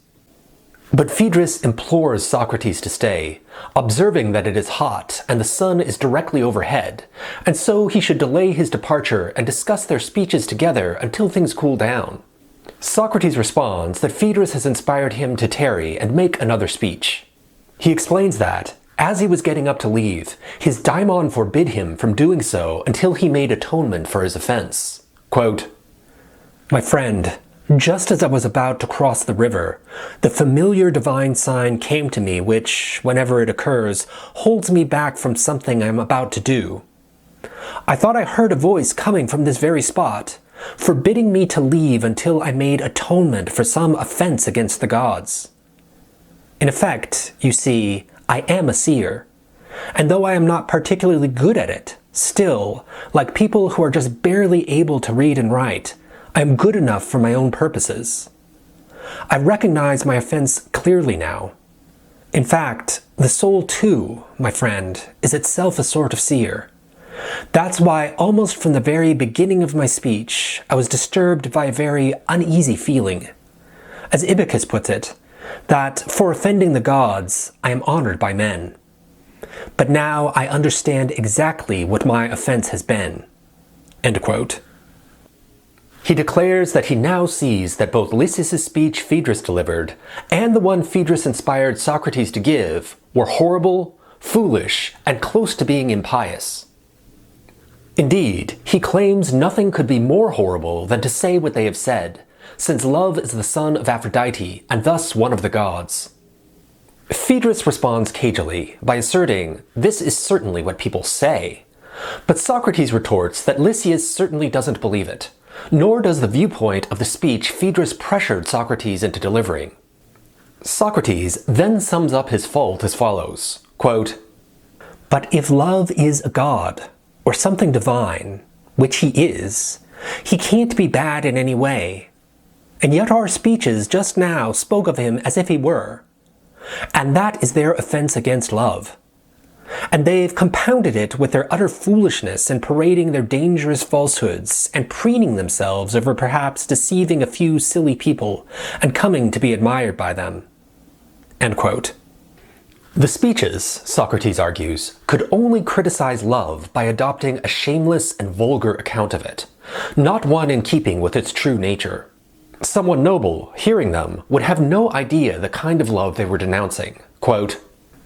But Phaedrus implores Socrates to stay, observing that it is hot and the sun is directly overhead, and so he should delay his departure and discuss their speeches together until things cool down. Socrates responds that Phaedrus has inspired him to tarry and make another speech. He explains that, as he was getting up to leave, his daimon forbid him from doing so until he made atonement for his offense. Quote, "My friend, just as I was about to cross the river, the familiar divine sign came to me which, whenever it occurs, holds me back from something I am about to do. I thought I heard a voice coming from this very spot, forbidding me to leave until I made atonement for some offense against the gods. In effect, you see, I am a seer, and though I am not particularly good at it, Still, like people who are just barely able to read and write, I am good enough for my own purposes. I recognize my offense clearly now. In fact, the soul too, my friend, is itself a sort of seer. That's why almost from the very beginning of my speech, I was disturbed by a very uneasy feeling. As Ibycus puts it, that for offending the gods, I am honored by men. But now I understand exactly what my offense has been." End quote. He declares that he now sees that both Lysias' speech Phaedrus delivered and the one Phaedrus inspired Socrates to give were horrible, foolish, and close to being impious. Indeed, he claims nothing could be more horrible than to say what they have said, since love is the son of Aphrodite and thus one of the gods. Phaedrus responds cagily by asserting this is certainly what people say, but Socrates retorts that Lysias certainly doesn't believe it, nor does the viewpoint of the speech Phaedrus pressured Socrates into delivering. Socrates then sums up his fault as follows, quote, "But if love is a god, or something divine, which he is, he can't be bad in any way. And yet our speeches just now spoke of him as if he were. And that is their offense against love. And they've compounded it with their utter foolishness in parading their dangerous falsehoods and preening themselves over perhaps deceiving a few silly people and coming to be admired by them." End quote. The speeches, Socrates argues, could only criticize love by adopting a shameless and vulgar account of it, not one in keeping with its true nature. Someone noble, hearing them, would have no idea the kind of love they were denouncing. Quote,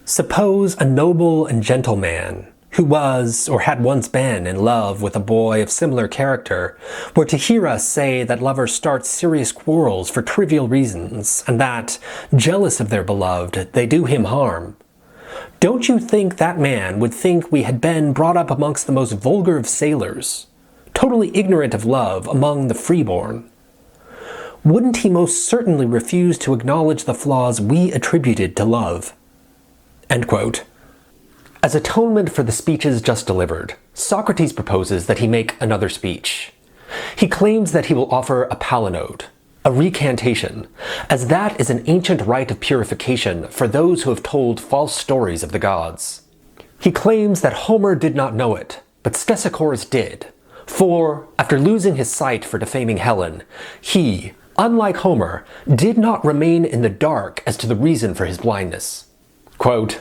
"Suppose a noble and gentle man, who was or had once been in love with a boy of similar character, were to hear us say that lovers start serious quarrels for trivial reasons, and that, jealous of their beloved, they do him harm. Don't you think that man would think we had been brought up amongst the most vulgar of sailors, totally ignorant of love among the freeborn? Wouldn't he most certainly refuse to acknowledge the flaws we attributed to love?" End quote. As atonement for the speeches just delivered, Socrates proposes that he make another speech. He claims that he will offer a palinode, a recantation, as that is an ancient rite of purification for those who have told false stories of the gods. He claims that Homer did not know it, but Stesichorus did, for, after losing his sight for defaming Helen, he, unlike Homer, did not remain in the dark as to the reason for his blindness. Quote,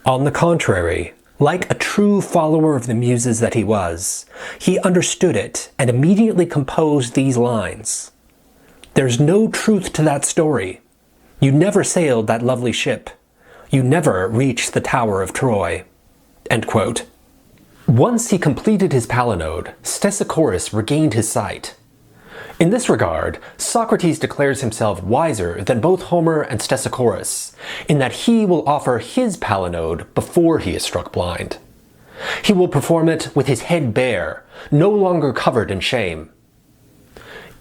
"On the contrary, like a true follower of the Muses that he was, he understood it and immediately composed these lines. There's no truth to that story. You never sailed that lovely ship. You never reached the Tower of Troy." End quote. Once he completed his palinode, Stesichorus regained his sight. In this regard, Socrates declares himself wiser than both Homer and Stesichorus, in that he will offer his palinode before he is struck blind. He will perform it with his head bare, no longer covered in shame.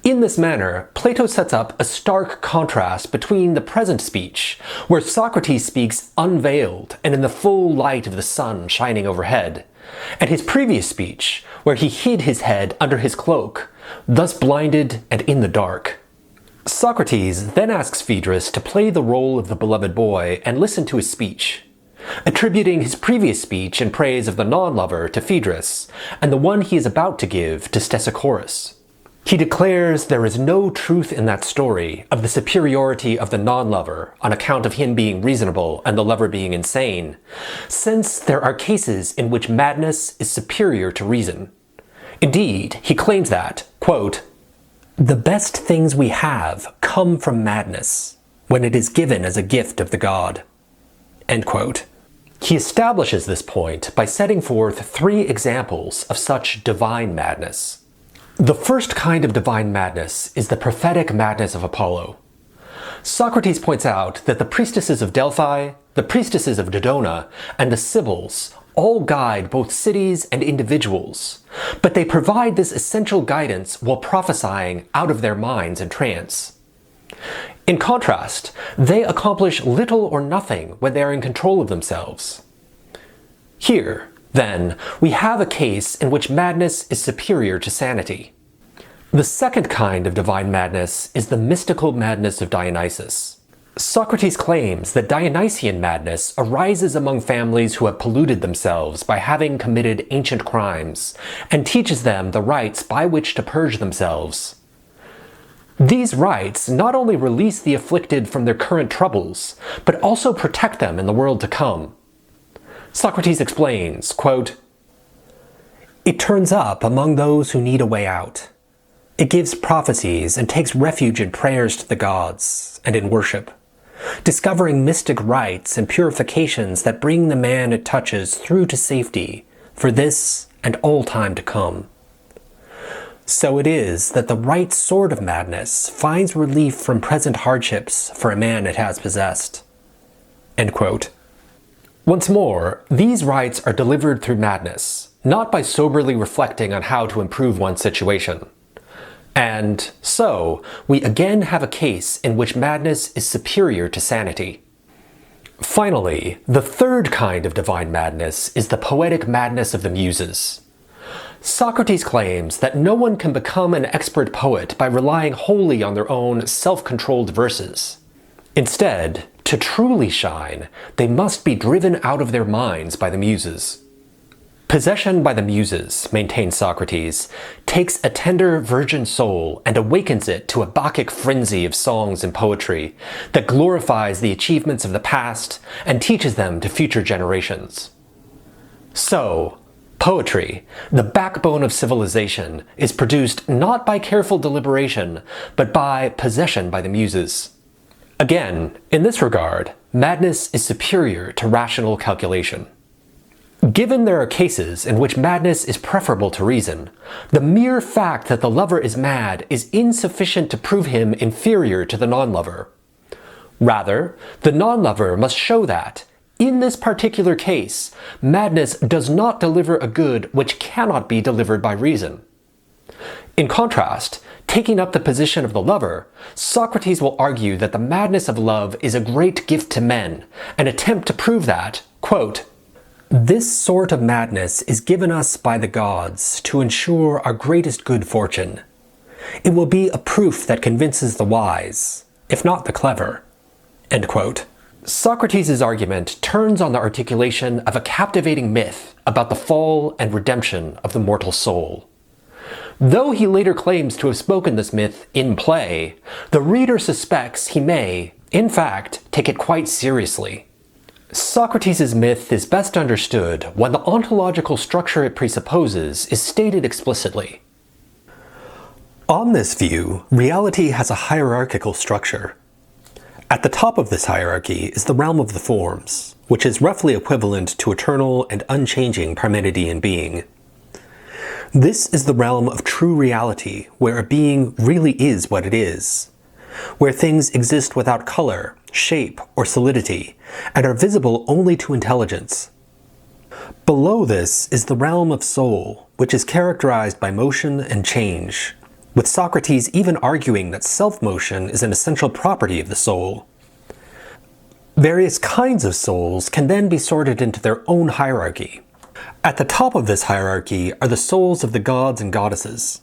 In this manner, Plato sets up a stark contrast between the present speech, where Socrates speaks unveiled and in the full light of the sun shining overhead, and his previous speech, where he hid his head under his cloak, thus blinded and in the dark. Socrates then asks Phaedrus to play the role of the beloved boy and listen to his speech, attributing his previous speech in praise of the non-lover to Phaedrus, and the one he is about to give to Stesichorus. He declares there is no truth in that story of the superiority of the non-lover on account of him being reasonable and the lover being insane, since there are cases in which madness is superior to reason. Indeed, he claims that, quote, "The best things we have come from madness, when it is given as a gift of the god." End quote. He establishes this point by setting forth 3 examples of such divine madness. The first kind of divine madness is the prophetic madness of Apollo. Socrates points out that the priestesses of Delphi, the priestesses of Dodona, and the Sibyls all guide both cities and individuals, but they provide this essential guidance while prophesying out of their minds in trance. In contrast, they accomplish little or nothing when they are in control of themselves. Here, Then, we have a case in which madness is superior to sanity. The second kind of divine madness is the mystical madness of Dionysus. Socrates claims that Dionysian madness arises among families who have polluted themselves by having committed ancient crimes, and teaches them the rites by which to purge themselves. These rites not only release the afflicted from their current troubles, but also protect them in the world to come. Socrates explains, quote, "It turns up among those who need a way out. It gives prophecies and takes refuge in prayers to the gods and in worship, discovering mystic rites and purifications that bring the man it touches through to safety for this and all time to come. So it is that the right sort of madness finds relief from present hardships for a man it has possessed." End quote. Once more, these rites are delivered through madness, not by soberly reflecting on how to improve one's situation. And so, we again have a case in which madness is superior to sanity. Finally, the third kind of divine madness is the poetic madness of the Muses. Socrates claims that no one can become an expert poet by relying wholly on their own self-controlled verses. Instead, to truly shine, they must be driven out of their minds by the Muses. Possession by the Muses, maintains Socrates, takes a tender virgin soul and awakens it to a Bacchic frenzy of songs and poetry that glorifies the achievements of the past and teaches them to future generations. So, poetry, the backbone of civilization, is produced not by careful deliberation, but by possession by the Muses. Again, in this regard, madness is superior to rational calculation. Given there are cases in which madness is preferable to reason, the mere fact that the lover is mad is insufficient to prove him inferior to the non-lover. Rather, the non-lover must show that, in this particular case, madness does not deliver a good which cannot be delivered by reason. In contrast, taking up the position of the lover, Socrates will argue that the madness of love is a great gift to men, and attempt to prove that, quote, "This sort of madness is given us by the gods to ensure our greatest good fortune. It will be a proof that convinces the wise, if not the clever." End quote. Socrates' argument turns on the articulation of a captivating myth about the fall and redemption of the mortal soul. Though he later claims to have spoken this myth in play, the reader suspects he may, in fact, take it quite seriously. Socrates' myth is best understood when the ontological structure it presupposes is stated explicitly. On this view, reality has a hierarchical structure. At the top of this hierarchy is the realm of the forms, which is roughly equivalent to eternal and unchanging Parmenidean being. This is the realm of true reality, where a being really is what it is, where things exist without color, shape, or solidity, and are visible only to intelligence. Below this is the realm of soul, which is characterized by motion and change, with Socrates even arguing that self-motion is an essential property of the soul. Various kinds of souls can then be sorted into their own hierarchy. At the top of this hierarchy are the souls of the gods and goddesses.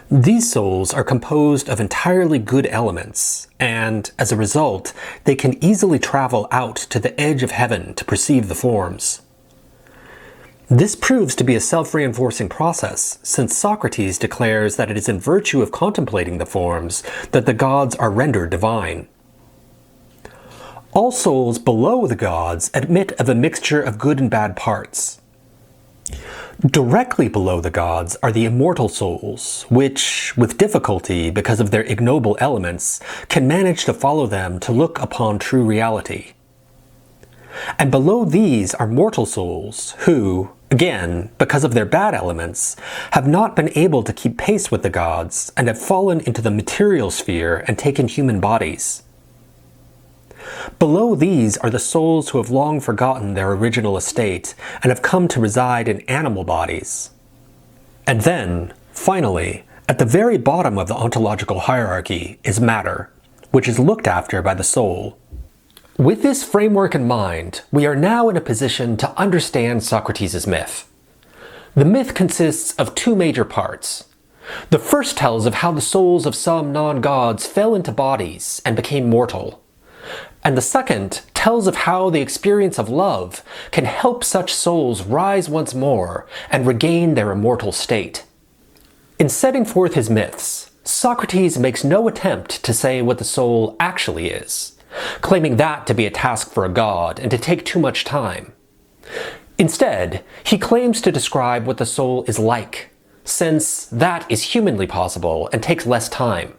These souls are composed of entirely good elements, and, as a result, they can easily travel out to the edge of heaven to perceive the forms. This proves to be a self-reinforcing process, since Socrates declares that it is in virtue of contemplating the forms that the gods are rendered divine. All souls below the gods admit of a mixture of good and bad parts. Directly below the gods are the immortal souls, which, with difficulty because of their ignoble elements, can manage to follow them to look upon true reality. And below these are mortal souls, who, again, because of their bad elements, have not been able to keep pace with the gods and have fallen into the material sphere and taken human bodies. Below these are the souls who have long forgotten their original estate and have come to reside in animal bodies. And then, finally, at the very bottom of the ontological hierarchy is matter, which is looked after by the soul. With this framework in mind, we are now in a position to understand Socrates' myth. The myth consists of two major parts. The first tells of how the souls of some non-gods fell into bodies and became mortal. And the second tells of how the experience of love can help such souls rise once more and regain their immortal state. In setting forth his myths, Socrates makes no attempt to say what the soul actually is, claiming that to be a task for a god and to take too much time. Instead, he claims to describe what the soul is like, since that is humanly possible and takes less time.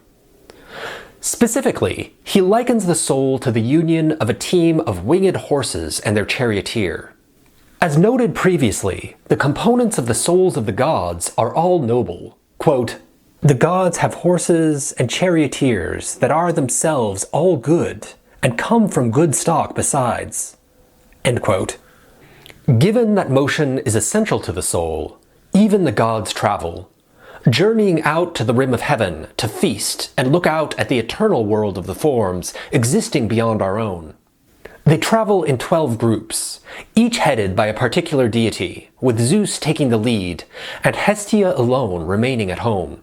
Specifically, he likens the soul to the union of a team of winged horses and their charioteer. As noted previously, the components of the souls of the gods are all noble. Quote, "The gods have horses and charioteers that are themselves all good, and come from good stock besides." End quote. Given that motion is essential to the soul, even the gods travel, journeying out to the rim of heaven to feast and look out at the eternal world of the forms existing beyond our own. They travel in 12 groups, each headed by a particular deity, with Zeus taking the lead and Hestia alone remaining at home.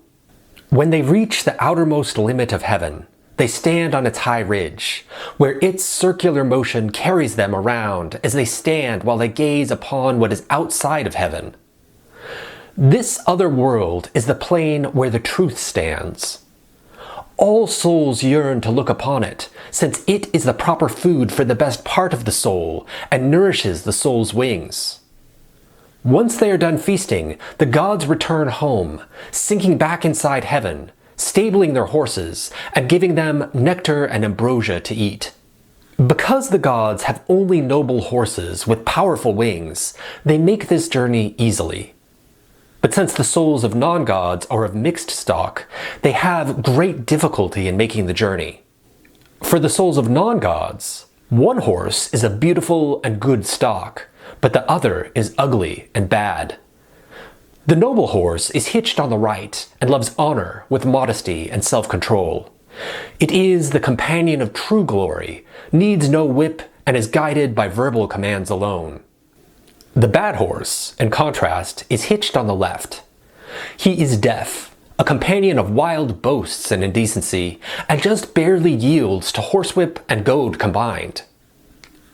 When they reach the outermost limit of heaven, they stand on its high ridge, where its circular motion carries them around as they stand while they gaze upon what is outside of heaven. This other world is the plane where the truth stands. All souls yearn to look upon it, since it is the proper food for the best part of the soul and nourishes the soul's wings. Once they are done feasting, the gods return home, sinking back inside heaven, stabling their horses, and giving them nectar and ambrosia to eat. Because the gods have only noble horses with powerful wings, they make this journey easily. But since the souls of non-gods are of mixed stock, they have great difficulty in making the journey. For the souls of non-gods, one horse is of beautiful and good stock, but the other is ugly and bad. The noble horse is hitched on the right and loves honor with modesty and self-control. It is the companion of true glory, needs no whip, and is guided by verbal commands alone. The bad horse, in contrast, is hitched on the left. He is deaf, a companion of wild boasts and indecency, and just barely yields to horsewhip and goad combined.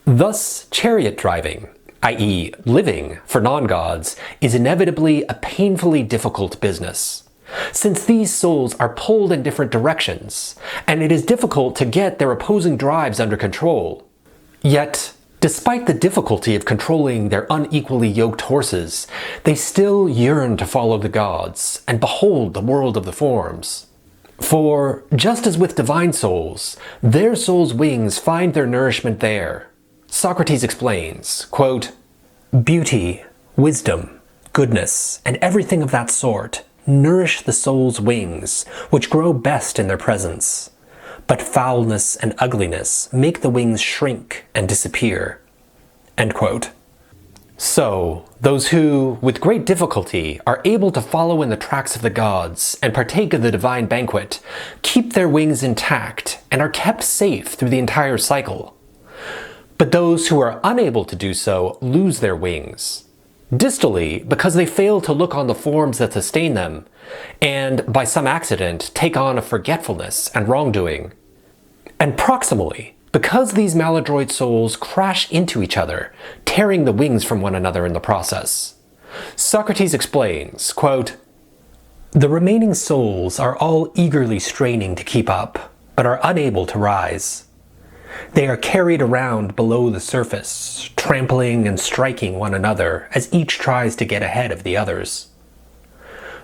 Thus, chariot driving, i.e. living for non-gods, is inevitably a painfully difficult business, since these souls are pulled in different directions, and it is difficult to get their opposing drives under control. Yet, despite the difficulty of controlling their unequally yoked horses, they still yearn to follow the gods and behold the world of the forms. For, just as with divine souls, their souls' wings find their nourishment there. Socrates explains, quote, "Beauty, wisdom, goodness, and everything of that sort nourish the soul's wings, which grow best in their presence. But foulness and ugliness make the wings shrink and disappear." End quote. So, those who, with great difficulty, are able to follow in the tracks of the gods and partake of the divine banquet, keep their wings intact and are kept safe through the entire cycle. But those who are unable to do so lose their wings. Distally, because they fail to look on the forms that sustain them, and by some accident take on a forgetfulness and wrongdoing. And proximally, because these maladroit souls crash into each other, tearing the wings from one another in the process. Socrates explains, quote, "The remaining souls are all eagerly straining to keep up, but are unable to rise. They are carried around below the surface, trampling and striking one another as each tries to get ahead of the others.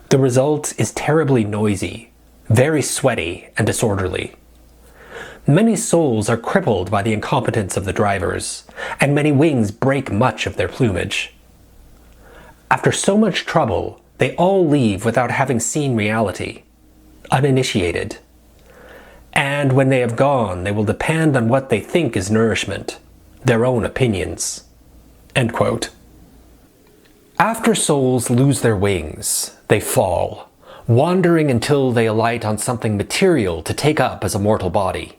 The result is terribly noisy, very sweaty and disorderly. Many souls are crippled by the incompetence of the drivers, and many wings break much of their plumage. After so much trouble, they all leave without having seen reality, uninitiated. And when they have gone, they will depend on what they think is nourishment, their own opinions." End quote. After souls lose their wings, they fall, wandering until they alight on something material to take up as a mortal body.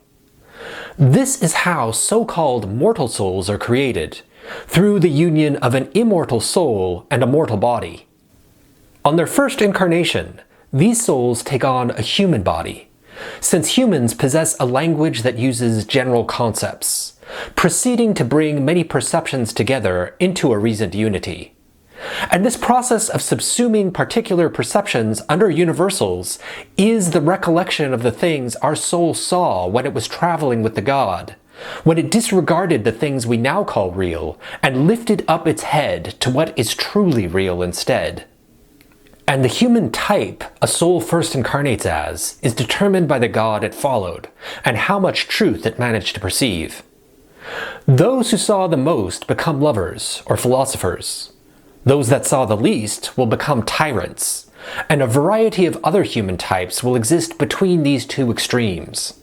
This is how so-called mortal souls are created, through the union of an immortal soul and a mortal body. On their first incarnation, these souls take on a human body, since humans possess a language that uses general concepts, proceeding to bring many perceptions together into a reasoned unity. And this process of subsuming particular perceptions under universals is the recollection of the things our soul saw when it was traveling with the God, when it disregarded the things we now call real and lifted up its head to what is truly real instead. And the human type a soul first incarnates as is determined by the God it followed and how much truth it managed to perceive. Those who saw the most become lovers or philosophers. Those that saw the least will become tyrants, and a variety of other human types will exist between these two extremes.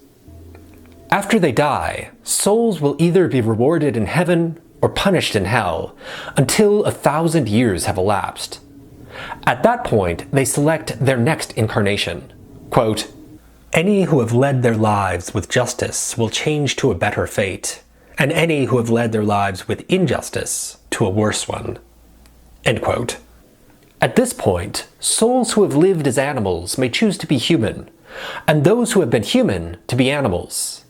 After they die, souls will either be rewarded in heaven or punished in hell, until 1,000 years have elapsed. At that point, they select their next incarnation. Quote, "Any who have led their lives with justice will change to a better fate, and any who have led their lives with injustice to a worse one." End quote. At this point, souls who have lived as animals may choose to be human, and those who have been human to be animals.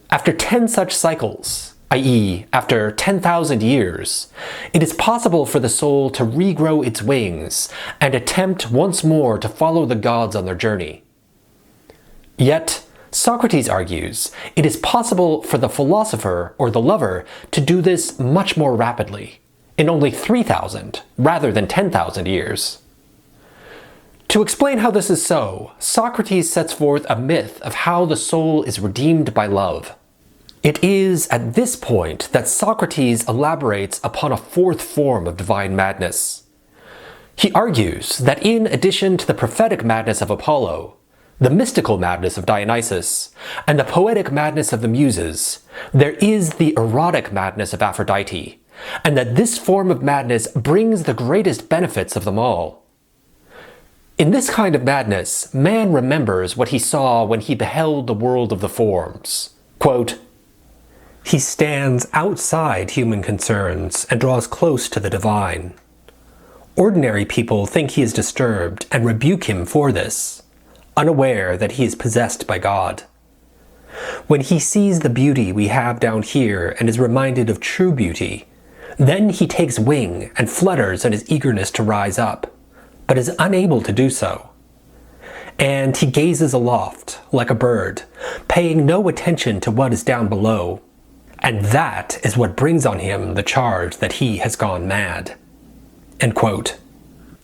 After 10 such cycles, i.e., after 10,000 years, it is possible for the soul to regrow its wings and attempt once more to follow the gods on their journey. Yet, Socrates argues it is possible for the philosopher or the lover to do this much more rapidly, in only 3,000 rather than 10,000 years. To explain how this is so, Socrates sets forth a myth of how the soul is redeemed by love. It is at this point that Socrates elaborates upon a fourth form of divine madness. He argues that in addition to the prophetic madness of Apollo, the mystical madness of Dionysus, and the poetic madness of the Muses, there is the erotic madness of Aphrodite, and that this form of madness brings the greatest benefits of them all. In this kind of madness, man remembers what he saw when he beheld the world of the forms. Quote, "He stands outside human concerns and draws close to the divine. Ordinary people think he is disturbed and rebuke him for this, unaware that he is possessed by God. When he sees the beauty we have down here and is reminded of true beauty, then he takes wing and flutters in his eagerness to rise up, but is unable to do so. And he gazes aloft, like a bird, paying no attention to what is down below, and that is what brings on him the charge that he has gone mad." End quote.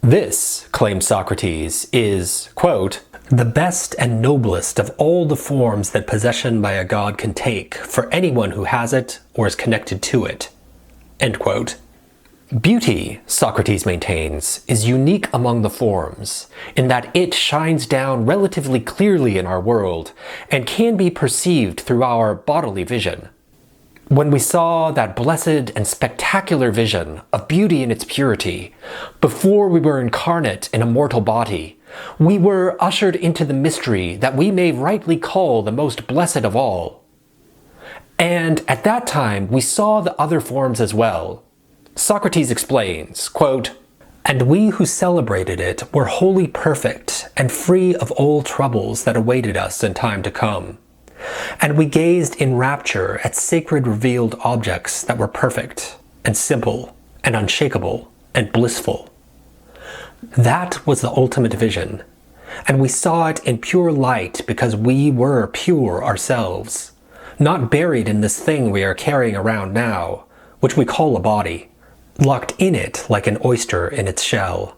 This, claims Socrates, is, quote, "the best and noblest of all the forms that possession by a god can take for anyone who has it or is connected to it." End quote. Beauty, Socrates maintains, is unique among the forms, in that it shines down relatively clearly in our world and can be perceived through our bodily vision. When we saw that blessed and spectacular vision of beauty in its purity, before we were incarnate in a mortal body, we were ushered into the mystery that we may rightly call the most blessed of all. And at that time we saw the other forms as well. Socrates explains, quote, "And we who celebrated it were wholly perfect and free of all troubles that awaited us in time to come. And we gazed in rapture at sacred revealed objects that were perfect and simple and unshakable and blissful. That was the ultimate vision, and we saw it in pure light because we were pure ourselves, not buried in this thing we are carrying around now, which we call a body, locked in it like an oyster in its shell."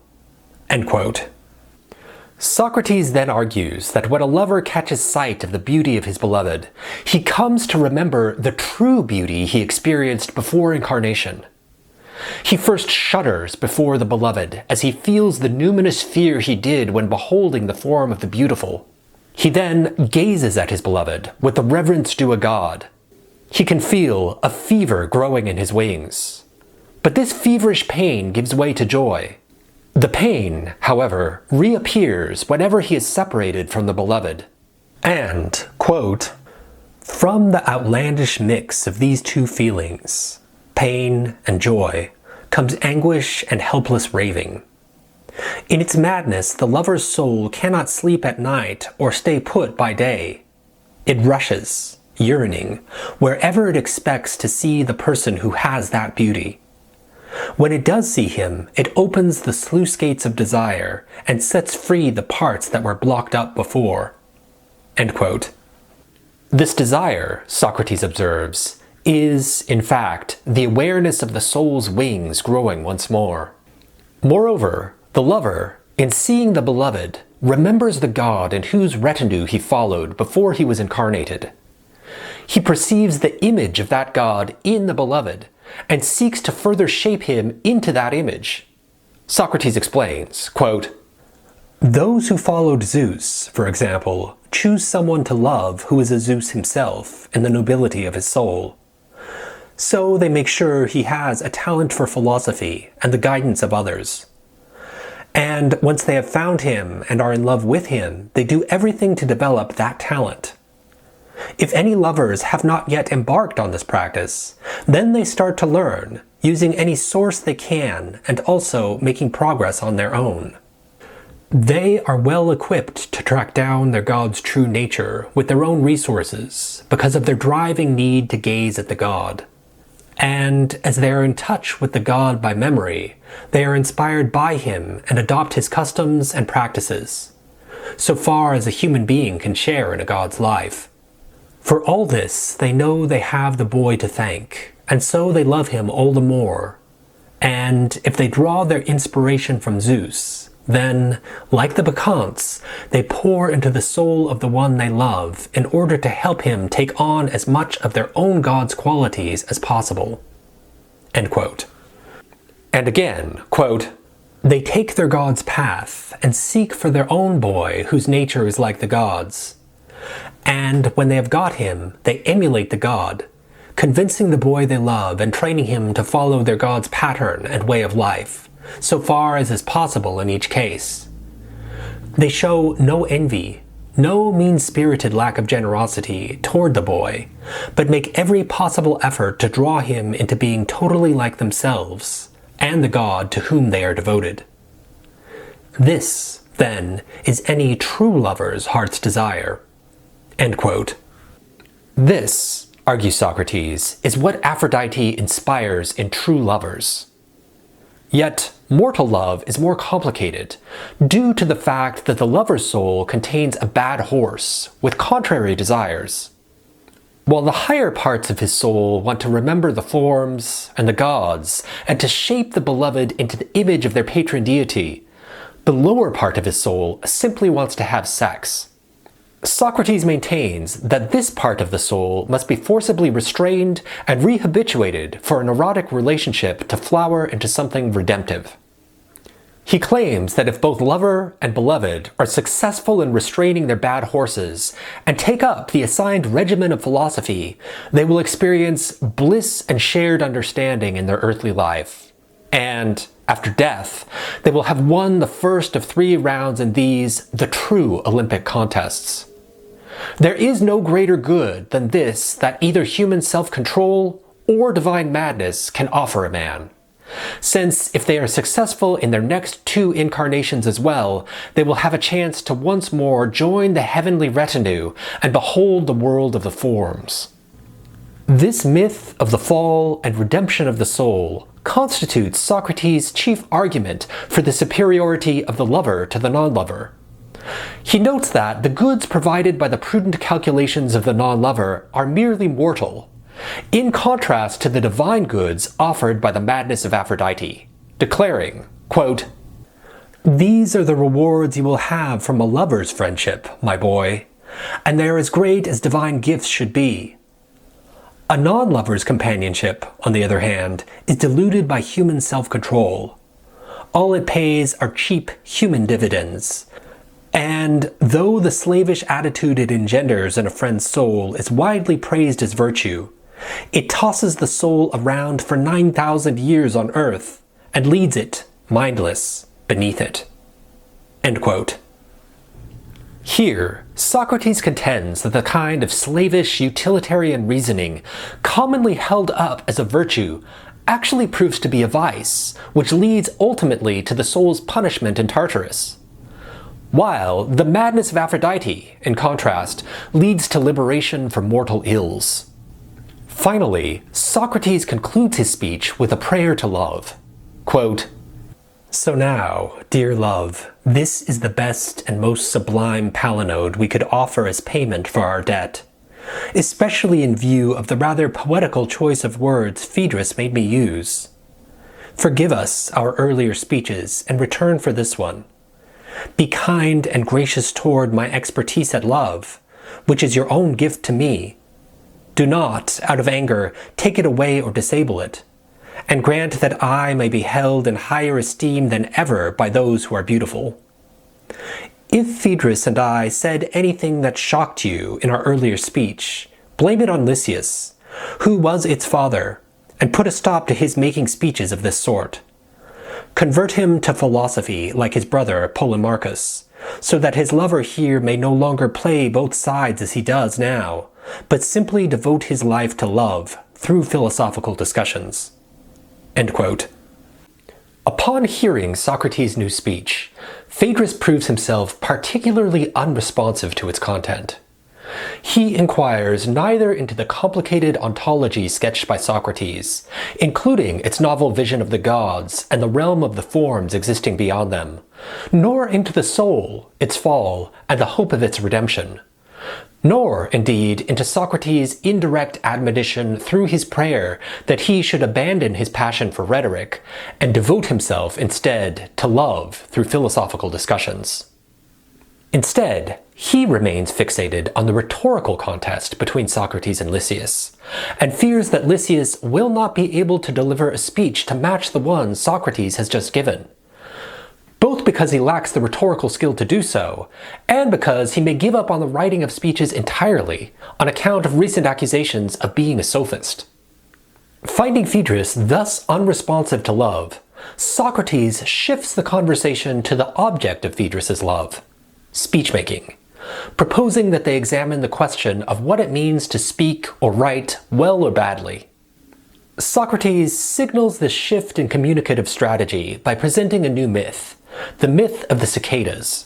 End quote. Socrates then argues that when a lover catches sight of the beauty of his beloved, he comes to remember the true beauty he experienced before incarnation. He first shudders before the beloved as he feels the numinous fear he did when beholding the form of the beautiful. He then gazes at his beloved with the reverence due a god. He can feel a fever growing in his wings. But this feverish pain gives way to joy. The pain, however, reappears whenever he is separated from the beloved. And, quote, From the outlandish mix of these two feelings, pain and joy, comes anguish and helpless raving. In its madness, the lover's soul cannot sleep at night or stay put by day. It rushes, yearning, wherever it expects to see the person who has that beauty. When it does see him, it opens the sluice gates of desire and sets free the parts that were blocked up before." End quote. This desire, Socrates observes, is, in fact, the awareness of the soul's wings growing once more. Moreover, the lover, in seeing the beloved, remembers the god in whose retinue he followed before he was incarnated. He perceives the image of that god in the beloved and seeks to further shape him into that image. Socrates explains, quote, "Those who followed Zeus, for example, choose someone to love who is a Zeus himself in the nobility of his soul. So they make sure he has a talent for philosophy and the guidance of others. And once they have found him and are in love with him, they do everything to develop that talent. If any lovers have not yet embarked on this practice, then they start to learn, using any source they can and also making progress on their own. They are well equipped to track down their god's true nature with their own resources because of their driving need to gaze at the god. And as they are in touch with the god by memory, they are inspired by him and adopt his customs and practices, so far as a human being can share in a god's life. For all this, they know they have the boy to thank, and so they love him all the more. And if they draw their inspiration from Zeus, then, like the Bacchantes, they pour into the soul of the one they love in order to help him take on as much of their own god's qualities as possible." End quote. And again, quote, "They take their god's path and seek for their own boy whose nature is like the god's. And when they have got him, they emulate the god, convincing the boy they love and training him to follow their god's pattern and way of life, so far as is possible in each case. They show no envy, no mean-spirited lack of generosity toward the boy, but make every possible effort to draw him into being totally like themselves and the god to whom they are devoted. This, then, is any true lover's heart's desire." End quote. This, argues Socrates, is what Aphrodite inspires in true lovers. Yet, mortal love is more complicated, due to the fact that the lover's soul contains a bad horse with contrary desires. While the higher parts of his soul want to remember the forms and the gods, and to shape the beloved into the image of their patron deity, the lower part of his soul simply wants to have sex. Socrates maintains that this part of the soul must be forcibly restrained and rehabituated for an erotic relationship to flower into something redemptive. He claims that if both lover and beloved are successful in restraining their bad horses and take up the assigned regimen of philosophy, they will experience bliss and shared understanding in their earthly life. And, after death, they will have won the first of 3 rounds in these, the true Olympic contests. There is no greater good than this that either human self-control or divine madness can offer a man. Since if they are successful in their next 2 incarnations as well, they will have a chance to once more join the heavenly retinue and behold the world of the forms. This myth of the fall and redemption of the soul constitutes Socrates' chief argument for the superiority of the lover to the non-lover. He notes that the goods provided by the prudent calculations of the non-lover are merely mortal, in contrast to the divine goods offered by the madness of Aphrodite, declaring, quote, "These are the rewards you will have from a lover's friendship, my boy, and they are as great as divine gifts should be. A non-lover's companionship, on the other hand, is diluted by human self-control. All it pays are cheap human dividends. And though the slavish attitude it engenders in a friend's soul is widely praised as virtue, it tosses the soul around for 9,000 years on earth and leads it, mindless, beneath it." End quote. Here, Socrates contends that the kind of slavish utilitarian reasoning commonly held up as a virtue actually proves to be a vice, which leads ultimately to the soul's punishment in Tartarus. While the madness of Aphrodite, in contrast, leads to liberation from mortal ills. Finally, Socrates concludes his speech with a prayer to love. Quote, "So now, dear love, this is the best and most sublime palinode we could offer as payment for our debt, especially in view of the rather poetical choice of words Phaedrus made me use. Forgive us our earlier speeches in return for this one. Be kind and gracious toward my expertise at love, which is your own gift to me. Do not, out of anger, take it away or disable it, and grant that I may be held in higher esteem than ever by those who are beautiful. If Phaedrus and I said anything that shocked you in our earlier speech, blame it on Lysias, who was its father, and put a stop to his making speeches of this sort. Convert him to philosophy like his brother Polemarchus, so that his lover here may no longer play both sides as he does now, but simply devote his life to love through philosophical discussions." End quote. Upon hearing Socrates' new speech, Phaedrus proves himself particularly unresponsive to its content. He inquires neither into the complicated ontology sketched by Socrates, including its novel vision of the gods and the realm of the forms existing beyond them, nor into the soul, its fall, and the hope of its redemption, nor, indeed, into Socrates' indirect admonition through his prayer that he should abandon his passion for rhetoric and devote himself instead to love through philosophical discussions. Instead, he remains fixated on the rhetorical contest between Socrates and Lysias, and fears that Lysias will not be able to deliver a speech to match the one Socrates has just given, both because he lacks the rhetorical skill to do so, and because he may give up on the writing of speeches entirely on account of recent accusations of being a sophist. Finding Phaedrus thus unresponsive to love, Socrates shifts the conversation to the object of Phaedrus's love, speechmaking, proposing that they examine the question of what it means to speak or write well or badly. Socrates signals this shift in communicative strategy by presenting a new myth, the myth of the cicadas.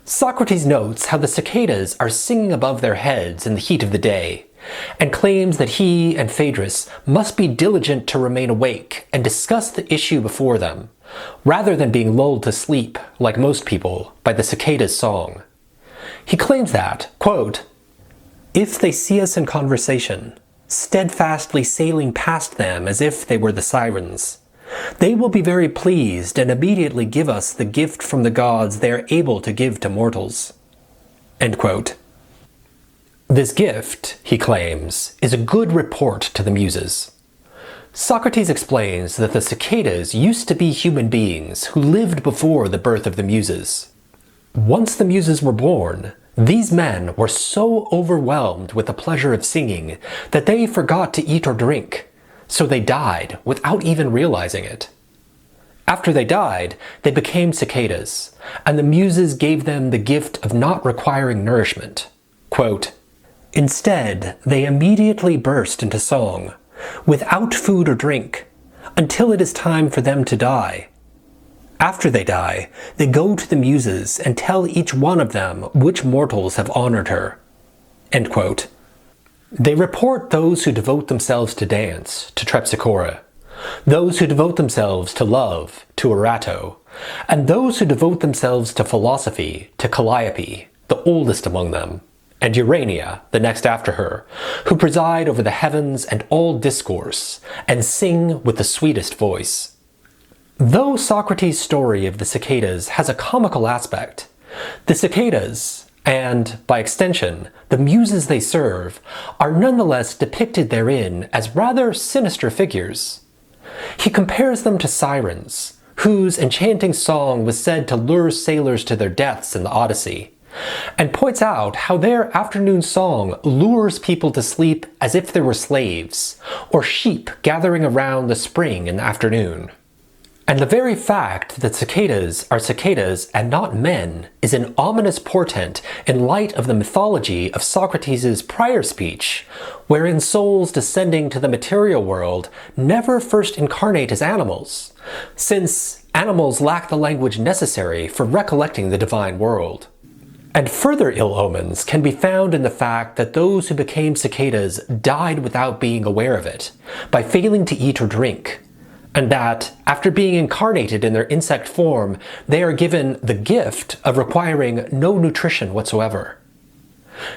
Socrates notes how the cicadas are singing above their heads in the heat of the day, and claims that he and Phaedrus must be diligent to remain awake and discuss the issue before them, rather than being lulled to sleep, like most people, by the cicadas' song. He claims that, quote, "If they see us in conversation, steadfastly sailing past them as if they were the sirens, they will be very pleased and immediately give us the gift from the gods they are able to give to mortals." End quote. This gift, he claims, is a good report to the Muses. Socrates explains that the cicadas used to be human beings who lived before the birth of the Muses. Once the Muses were born, these men were so overwhelmed with the pleasure of singing that they forgot to eat or drink, so they died without even realizing it. After they died, they became cicadas, and the Muses gave them the gift of not requiring nourishment. Quote, "Instead, they immediately burst into song, without food or drink, until it is time for them to die. After they die, they go to the Muses and tell each one of them which mortals have honored her." End quote. They report those who devote themselves to dance, to Terpsichore, those who devote themselves to love, to Erato, and those who devote themselves to philosophy, to Calliope, the oldest among them, and Urania, the next after her, who preside over the heavens and all discourse, and sing with the sweetest voice. Though Socrates' story of the cicadas has a comical aspect, the cicadas, and, by extension, the Muses they serve, are nonetheless depicted therein as rather sinister figures. He compares them to sirens, whose enchanting song was said to lure sailors to their deaths in the Odyssey, and points out how their afternoon song lures people to sleep as if they were slaves, or sheep gathering around the spring in the afternoon. And the very fact that cicadas are cicadas and not men is an ominous portent in light of the mythology of Socrates' prior speech, wherein souls descending to the material world never first incarnate as animals, since animals lack the language necessary for recollecting the divine world. And further ill omens can be found in the fact that those who became cicadas died without being aware of it, by failing to eat or drink, and that, after being incarnated in their insect form, they are given the gift of requiring no nutrition whatsoever.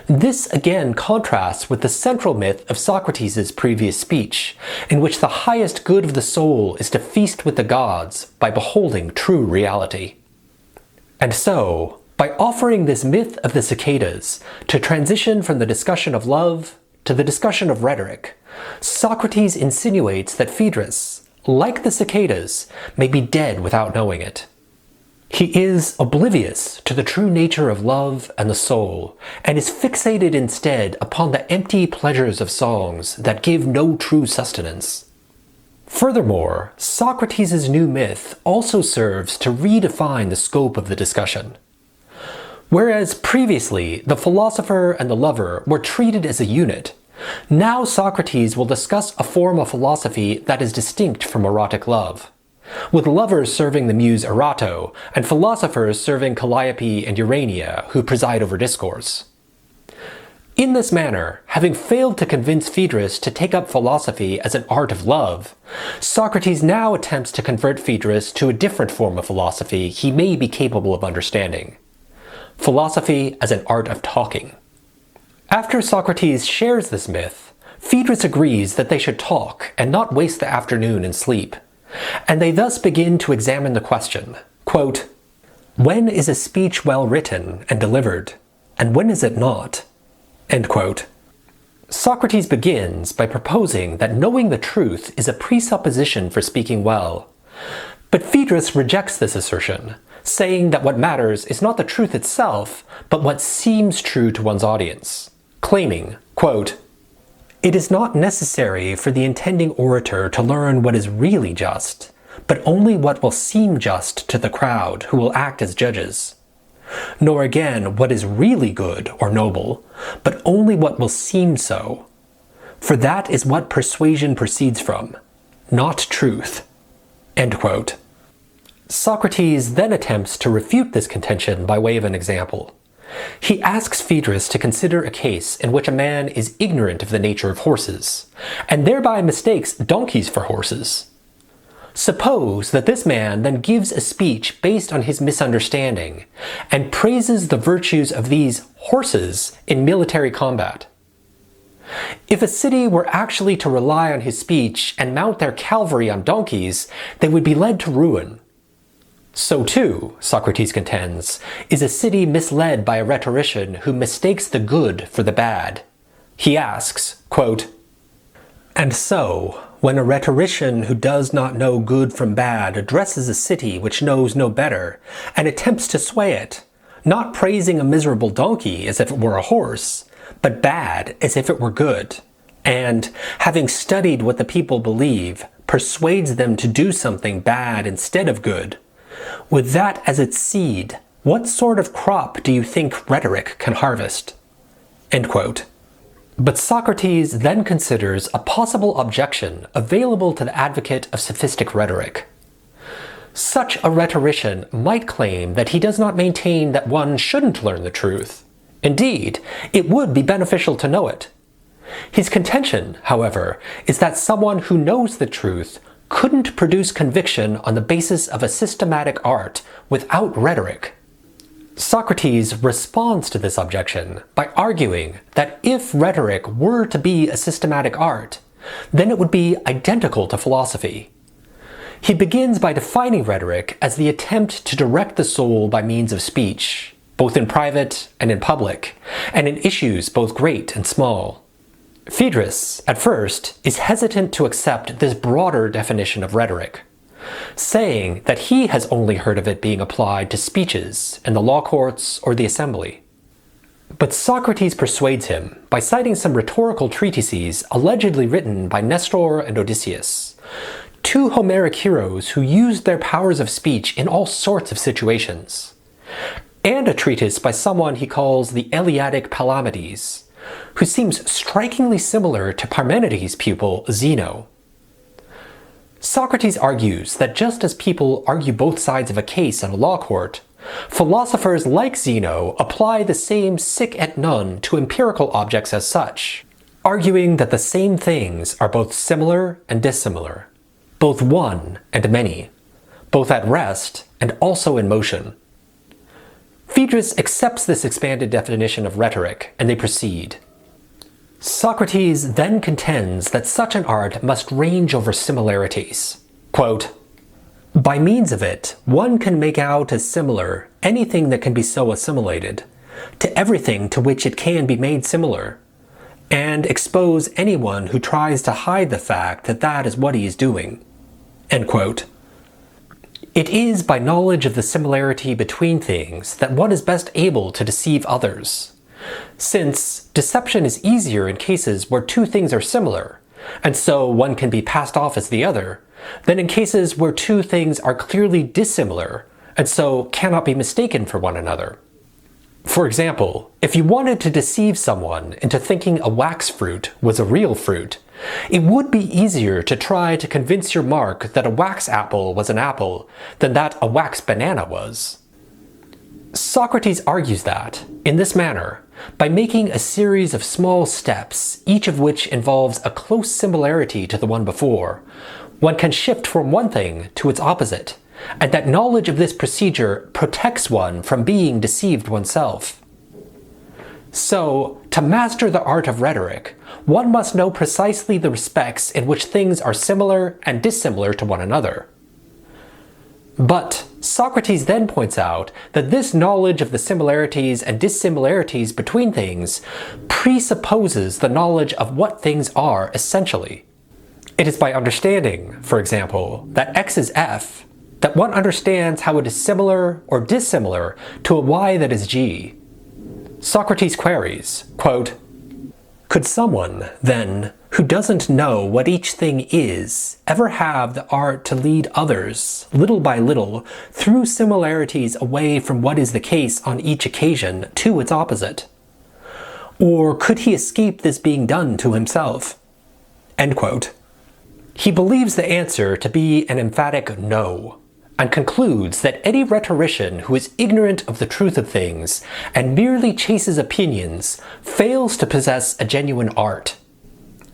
This again contrasts with the central myth of Socrates' previous speech, in which the highest good of the soul is to feast with the gods by beholding true reality. And so, by offering this myth of the cicadas to transition from the discussion of love to the discussion of rhetoric, Socrates insinuates that Phaedrus, like the cicadas, may be dead without knowing it. He is oblivious to the true nature of love and the soul, and is fixated instead upon the empty pleasures of songs that give no true sustenance. Furthermore, Socrates' new myth also serves to redefine the scope of the discussion. Whereas previously the philosopher and the lover were treated as a unit, now Socrates will discuss a form of philosophy that is distinct from erotic love, with lovers serving the muse Erato, and philosophers serving Calliope and Urania, who preside over discourse. In this manner, having failed to convince Phaedrus to take up philosophy as an art of love, Socrates now attempts to convert Phaedrus to a different form of philosophy he may be capable of understanding: philosophy as an art of talking. After Socrates shares this myth, Phaedrus agrees that they should talk and not waste the afternoon in sleep, and they thus begin to examine the question, quote, "When is a speech well written and delivered, and when is it not?" End quote. Socrates begins by proposing that knowing the truth is a presupposition for speaking well, but Phaedrus rejects this assertion, saying that what matters is not the truth itself, but what seems true to one's audience, claiming, quote, "It is not necessary for the intending orator to learn what is really just, but only what will seem just to the crowd who will act as judges. Nor again what is really good or noble, but only what will seem so. For that is what persuasion proceeds from, not truth." End quote. Socrates then attempts to refute this contention by way of an example. He asks Phaedrus to consider a case in which a man is ignorant of the nature of horses, and thereby mistakes donkeys for horses. Suppose that this man then gives a speech based on his misunderstanding, and praises the virtues of these horses in military combat. If a city were actually to rely on his speech and mount their cavalry on donkeys, they would be led to ruin. So too, Socrates contends, is a city misled by a rhetorician who mistakes the good for the bad. He asks, quote, "And so, when a rhetorician who does not know good from bad addresses a city which knows no better, and attempts to sway it, not praising a miserable donkey as if it were a horse, but bad as if it were good, and, having studied what the people believe, persuades them to do something bad instead of good, with that as its seed, what sort of crop do you think rhetoric can harvest?" End quote. But Socrates then considers a possible objection available to the advocate of sophistic rhetoric. Such a rhetorician might claim that he does not maintain that one shouldn't learn the truth. Indeed, it would be beneficial to know it. His contention, however, is that someone who knows the truth couldn't produce conviction on the basis of a systematic art without rhetoric. Socrates responds to this objection by arguing that if rhetoric were to be a systematic art, then it would be identical to philosophy. He begins by defining rhetoric as the attempt to direct the soul by means of speech, both in private and in public, and in issues both great and small. Phaedrus, at first, is hesitant to accept this broader definition of rhetoric, saying that he has only heard of it being applied to speeches in the law courts or the assembly. But Socrates persuades him by citing some rhetorical treatises allegedly written by Nestor and Odysseus, two Homeric heroes who used their powers of speech in all sorts of situations, and a treatise by someone he calls the Eleatic Palamedes, who seems strikingly similar to Parmenides' pupil Zeno. Socrates argues that just as people argue both sides of a case in a law court, philosophers like Zeno apply the same sic et non to empirical objects as such, arguing that the same things are both similar and dissimilar, both one and many, both at rest and also in motion. Phaedrus accepts this expanded definition of rhetoric, and they proceed. Socrates then contends that such an art must range over similarities. Quote, "By means of it, one can make out as similar anything that can be so assimilated, to everything to which it can be made similar, and expose anyone who tries to hide the fact that that is what he is doing." End quote. It is by knowledge of the similarity between things that one is best able to deceive others, since deception is easier in cases where two things are similar, and so one can be passed off as the other, than in cases where two things are clearly dissimilar, and so cannot be mistaken for one another. For example, if you wanted to deceive someone into thinking a wax fruit was a real fruit, it would be easier to try to convince your mark that a wax apple was an apple than that a wax banana was. Socrates argues that, in this manner, by making a series of small steps, each of which involves a close similarity to the one before, one can shift from one thing to its opposite, and that knowledge of this procedure protects one from being deceived oneself. So, to master the art of rhetoric, one must know precisely the respects in which things are similar and dissimilar to one another. But Socrates then points out that this knowledge of the similarities and dissimilarities between things presupposes the knowledge of what things are essentially. It is by understanding, for example, that x is f, that one understands how it is similar or dissimilar to a y that is g. Socrates queries, quote, "Could someone, then, who doesn't know what each thing is, ever have the art to lead others, little by little, through similarities away from what is the case on each occasion to its opposite? Or could he escape this being done to himself?" End quote. He believes the answer to be an emphatic no, and concludes that any rhetorician who is ignorant of the truth of things and merely chases opinions fails to possess a genuine art.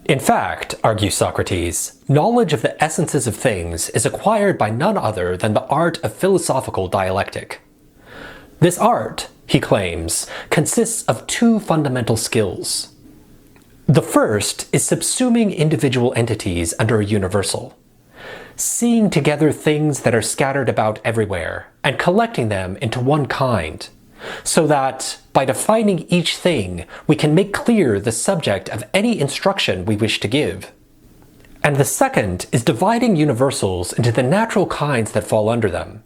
In fact, argues Socrates, knowledge of the essences of things is acquired by none other than the art of philosophical dialectic. This art, he claims, consists of two fundamental skills. The first is subsuming individual entities under a universal, seeing together things that are scattered about everywhere and collecting them into one kind, so that, by defining each thing, we can make clear the subject of any instruction we wish to give. And the second is dividing universals into the natural kinds that fall under them,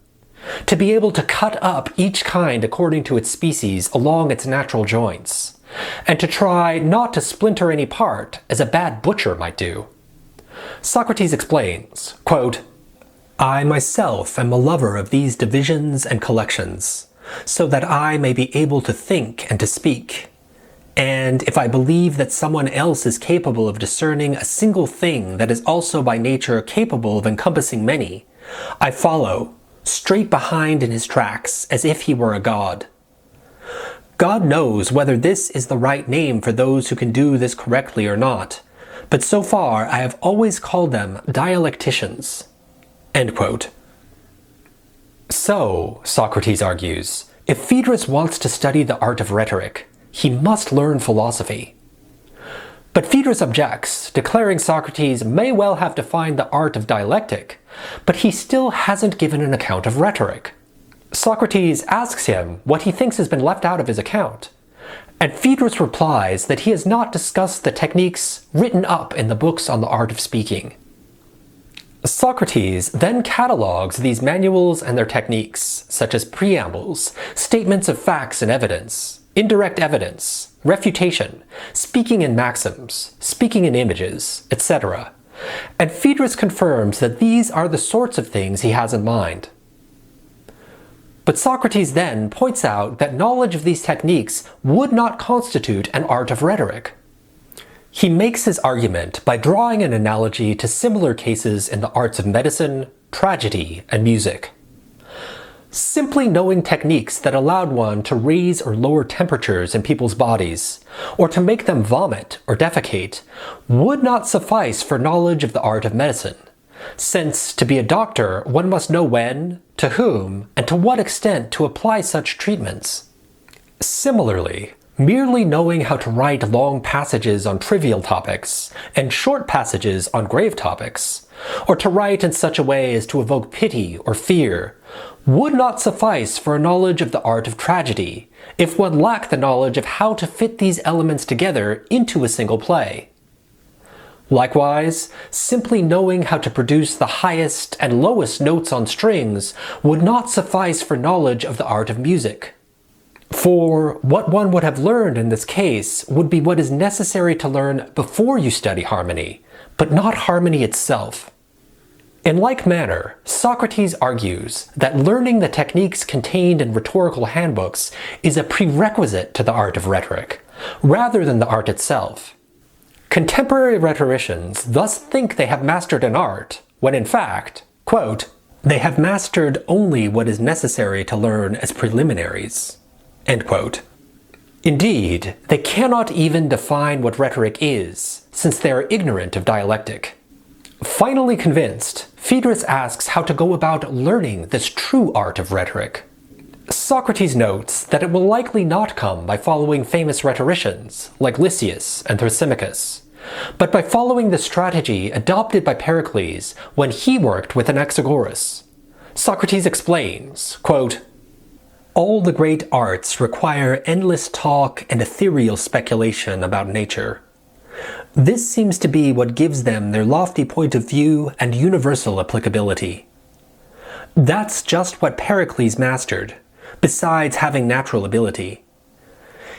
to be able to cut up each kind according to its species along its natural joints, and to try not to splinter any part, as a bad butcher might do. Socrates explains, quote, "I myself am a lover of these divisions and collections, so that I may be able to think and to speak. And if I believe that someone else is capable of discerning a single thing that is also by nature capable of encompassing many, I follow, straight behind in his tracks, as if he were a god. God knows whether this is the right name for those who can do this correctly or not, but so far I have always called them dialecticians." End quote. So, Socrates argues, if Phaedrus wants to study the art of rhetoric, he must learn philosophy. But Phaedrus objects, declaring Socrates may well have defined the art of dialectic, but he still hasn't given an account of rhetoric. Socrates asks him what he thinks has been left out of his account, and Phaedrus replies that he has not discussed the techniques written up in the books on the art of speaking. Socrates then catalogues these manuals and their techniques, such as preambles, statements of facts and evidence, indirect evidence, refutation, speaking in maxims, speaking in images, etc., and Phaedrus confirms that these are the sorts of things he has in mind. But Socrates then points out that knowledge of these techniques would not constitute an art of rhetoric. He makes his argument by drawing an analogy to similar cases in the arts of medicine, tragedy, and music. Simply knowing techniques that allowed one to raise or lower temperatures in people's bodies, or to make them vomit or defecate, would not suffice for knowledge of the art of medicine, since to be a doctor one must know when, to whom, and to what extent to apply such treatments. Similarly, merely knowing how to write long passages on trivial topics and short passages on grave topics, or to write in such a way as to evoke pity or fear, would not suffice for a knowledge of the art of tragedy if one lacked the knowledge of how to fit these elements together into a single play. Likewise, simply knowing how to produce the highest and lowest notes on strings would not suffice for knowledge of the art of music. For what one would have learned in this case would be what is necessary to learn before you study harmony, but not harmony itself. In like manner, Socrates argues that learning the techniques contained in rhetorical handbooks is a prerequisite to the art of rhetoric, rather than the art itself. Contemporary rhetoricians thus think they have mastered an art, when in fact, quote, they have mastered only what is necessary to learn as preliminaries, end quote. Indeed, they cannot even define what rhetoric is, since they are ignorant of dialectic. Finally convinced, Phaedrus asks how to go about learning this true art of rhetoric. Socrates notes that it will likely not come by following famous rhetoricians like Lysias and Thrasymachus, but by following the strategy adopted by Pericles when he worked with an exegesis. Socrates explains, quote, all the great arts require endless talk and ethereal speculation about nature. This seems to be what gives them their lofty point of view and universal applicability. That's just what Pericles mastered, besides having natural ability.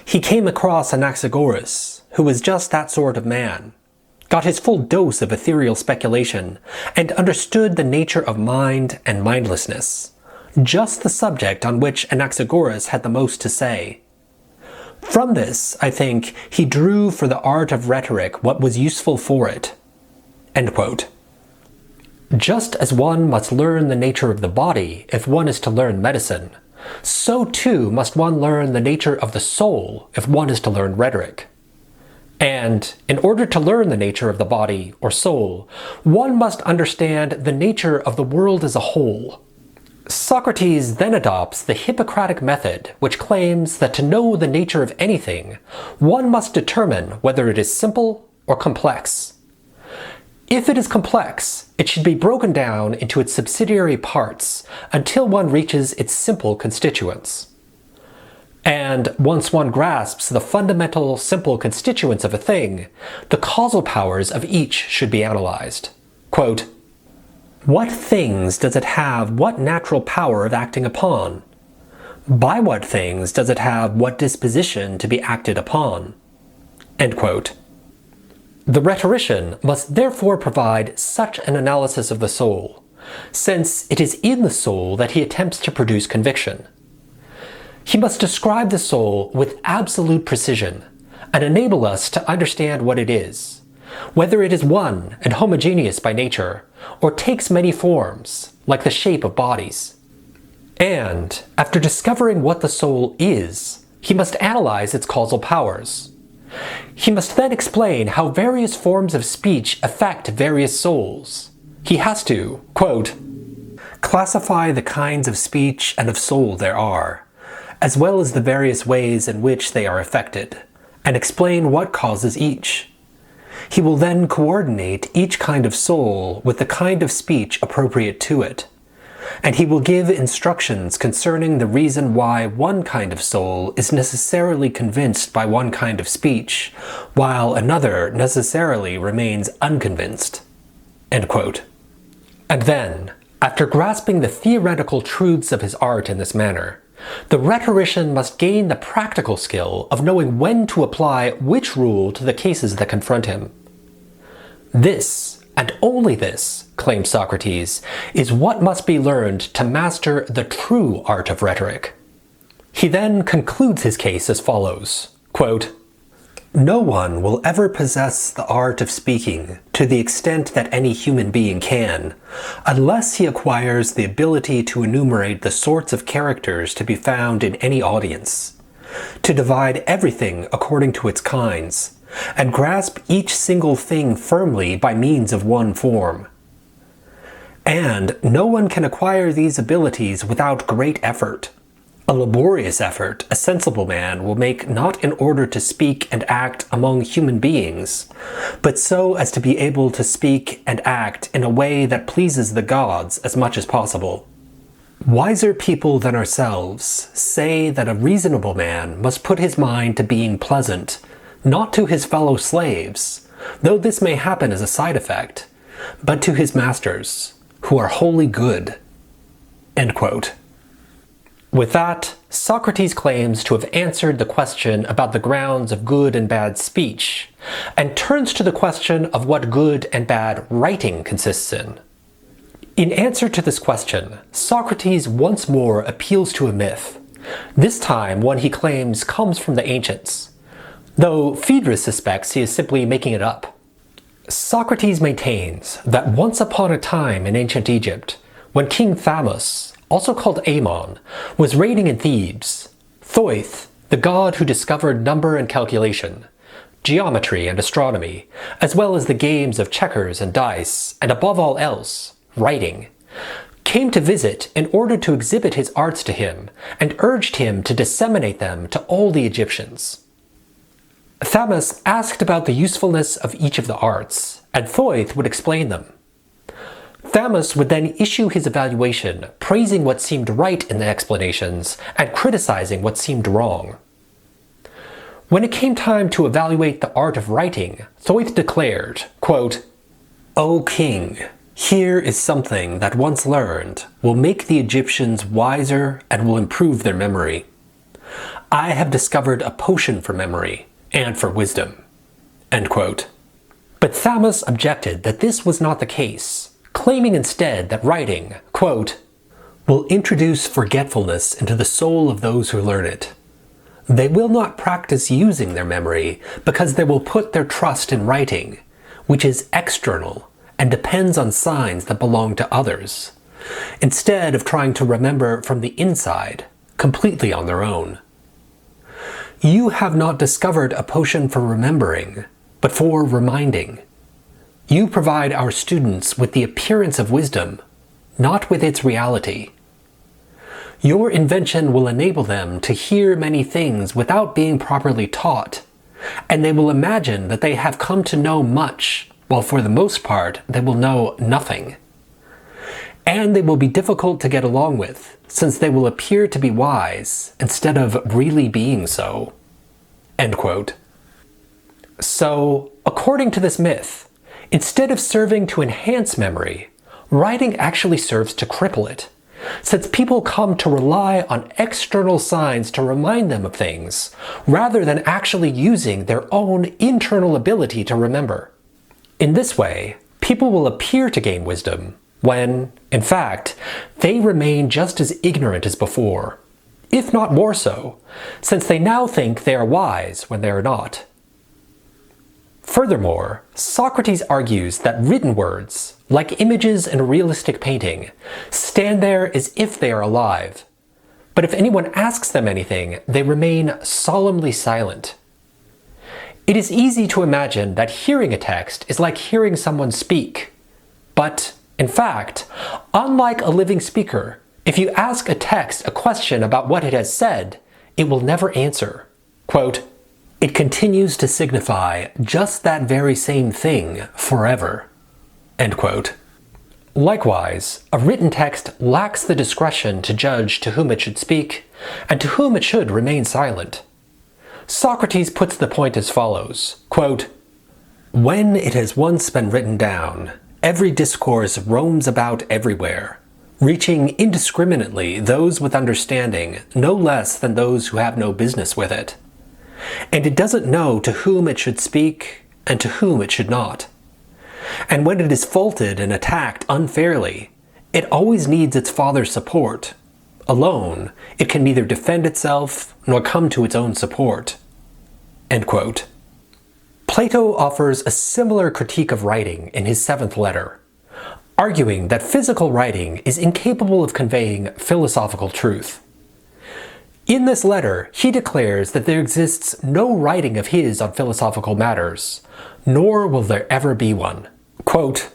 He came across Anaxagoras, who was just that sort of man, got his full dose of ethereal speculation, and understood the nature of mind and mindlessness, just the subject on which Anaxagoras had the most to say. From this, I think, he drew for the art of rhetoric what was useful for it. End quote. Just as one must learn the nature of the body if one is to learn medicine, so too must one learn the nature of the soul if one is to learn rhetoric. And, in order to learn the nature of the body or soul, one must understand the nature of the world as a whole. Socrates then adopts the Hippocratic method, which claims that to know the nature of anything, one must determine whether it is simple or complex. If it is complex, it should be broken down into its subsidiary parts until one reaches its simple constituents. And once one grasps the fundamental simple constituents of a thing, the causal powers of each should be analyzed. Quote, what things does it have what natural power of acting upon? By what things does it have what disposition to be acted upon? End quote. The rhetorician must therefore provide such an analysis of the soul, since it is in the soul that he attempts to produce conviction. He must describe the soul with absolute precision and enable us to understand what it is, whether it is one and homogeneous by nature, or takes many forms, like the shape of bodies. And, after discovering what the soul is, he must analyze its causal powers. He must then explain how various forms of speech affect various souls. He has to, quote, classify the kinds of speech and of soul there are, as well as the various ways in which they are affected, and explain what causes each. He will then coordinate each kind of soul with the kind of speech appropriate to it, and he will give instructions concerning the reason why one kind of soul is necessarily convinced by one kind of speech, while another necessarily remains unconvinced. End quote. And then, after grasping the theoretical truths of his art in this manner, the rhetorician must gain the practical skill of knowing when to apply which rule to the cases that confront him. This, and only this, claims Socrates, is what must be learned to master the true art of rhetoric. He then concludes his case as follows, quote, "No one will ever possess the art of speaking to the extent that any human being can, unless he acquires the ability to enumerate the sorts of characters to be found in any audience, to divide everything according to its kinds, and grasp each single thing firmly by means of one form. And no one can acquire these abilities without great effort. A laborious effort a sensible man will make not in order to speak and act among human beings, but so as to be able to speak and act in a way that pleases the gods as much as possible. Wiser people than ourselves say that a reasonable man must put his mind to being pleasant, not to his fellow slaves, though this may happen as a side effect, but to his masters, who are wholly good." End quote. With that, Socrates claims to have answered the question about the grounds of good and bad speech, and turns to the question of what good and bad writing consists in. In answer to this question, Socrates once more appeals to a myth, this time one he claims comes from the ancients, though Phaedrus suspects he is simply making it up. Socrates maintains that once upon a time in ancient Egypt, when King Thamus, also called Amon, was reigning in Thebes, Thoth, the god who discovered number and calculation, geometry and astronomy, as well as the games of checkers and dice, and above all else, writing, came to visit in order to exhibit his arts to him, and urged him to disseminate them to all the Egyptians. Thamus asked about the usefulness of each of the arts, and Thoth would explain them. Thamus would then issue his evaluation, praising what seemed right in the explanations and criticizing what seemed wrong. When it came time to evaluate the art of writing, Thoth declared, quote, "O king, here is something that once learned will make the Egyptians wiser and will improve their memory. I have discovered a potion for memory and for wisdom." End quote. But Thamus objected that this was not the case, claiming instead that writing, quote, "will introduce forgetfulness into the soul of those who learn it. They will not practice using their memory because they will put their trust in writing, which is external and depends on signs that belong to others, instead of trying to remember from the inside, completely on their own. You have not discovered a potion for remembering, but for reminding. You provide our students with the appearance of wisdom, not with its reality. Your invention will enable them to hear many things without being properly taught, and they will imagine that they have come to know much, while for the most part they will know nothing. And they will be difficult to get along with, since they will appear to be wise instead of really being so." End quote. So, according to this myth, instead of serving to enhance memory, writing actually serves to cripple it, since people come to rely on external signs to remind them of things, rather than actually using their own internal ability to remember. In this way, people will appear to gain wisdom, when, in fact, they remain just as ignorant as before, if not more so, since they now think they are wise when they are not. Furthermore, Socrates argues that written words, like images in a realistic painting, stand there as if they are alive. But if anyone asks them anything, they remain solemnly silent. It is easy to imagine that hearing a text is like hearing someone speak. But, in fact, unlike a living speaker, if you ask a text a question about what it has said, it will never answer. Quote, "It continues to signify just that very same thing forever." End quote. Likewise, a written text lacks the discretion to judge to whom it should speak, and to whom it should remain silent. Socrates puts the point as follows, quote, "When it has once been written down, every discourse roams about everywhere, reaching indiscriminately those with understanding no less than those who have no business with it. And it doesn't know to whom it should speak and to whom it should not. and when it is faulted and attacked unfairly, it always needs its father's support. Alone, it can neither defend itself nor come to its own support." End quote. Plato offers a similar critique of writing in his 7th letter, arguing that physical writing is incapable of conveying philosophical truth. In this letter, he declares that there exists no writing of his on philosophical matters, nor will there ever be one. Quote,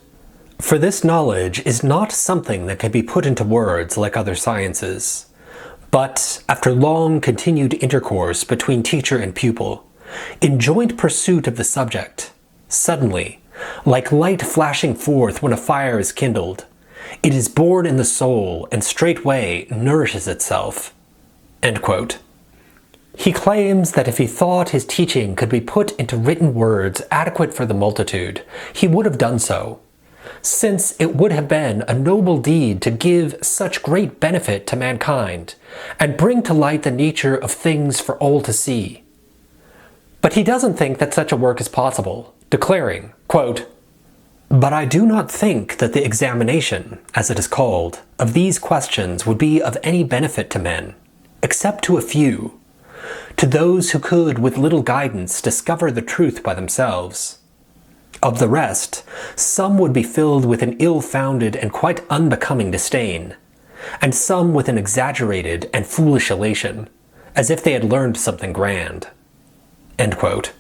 "For this knowledge is not something that can be put into words like other sciences, but, after long continued intercourse between teacher and pupil, in joint pursuit of the subject, suddenly, like light flashing forth when a fire is kindled, it is born in the soul and straightway nourishes itself." End quote. He claims that if he thought his teaching could be put into written words adequate for the multitude, he would have done so, since it would have been a noble deed to give such great benefit to mankind, and bring to light the nature of things for all to see. But he doesn't think that such a work is possible, declaring, quote, "But I do not think that the examination, as it is called, of these questions would be of any benefit to men, except to a few, to those who could with little guidance discover the truth by themselves. Of the rest, some would be filled with an ill-founded and quite unbecoming disdain, and some with an exaggerated and foolish elation, as if they had learned something grand." End quote.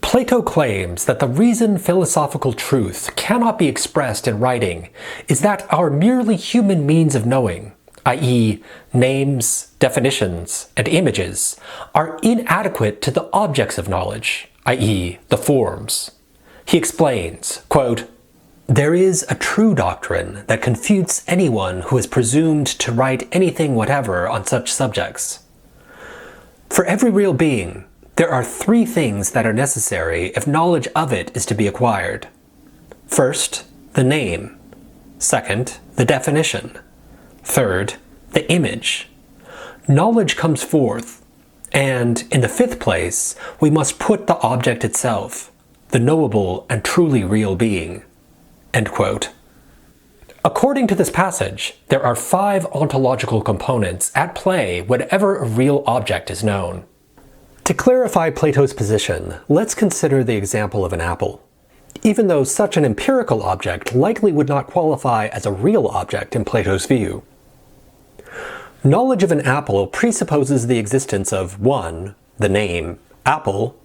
Plato claims that the reason philosophical truth cannot be expressed in writing is that our merely human means of knowing, i.e., names, definitions, and images, are inadequate to the objects of knowledge, i.e., the forms. He explains, quote, "There is a true doctrine that confutes anyone who has presumed to write anything whatever on such subjects. For every real being, there are 3 things that are necessary if knowledge of it is to be acquired. First, the name. Second, the definition. Third, the image. Knowledge comes forth, and, in the 5th place, we must put the object itself, the knowable and truly real being." End quote. According to this passage, there are 5 ontological components at play whenever a real object is known. To clarify Plato's position, let's consider the example of an apple. Even though such an empirical object likely would not qualify as a real object in Plato's view. Knowledge of an apple presupposes the existence of 1. The name, apple.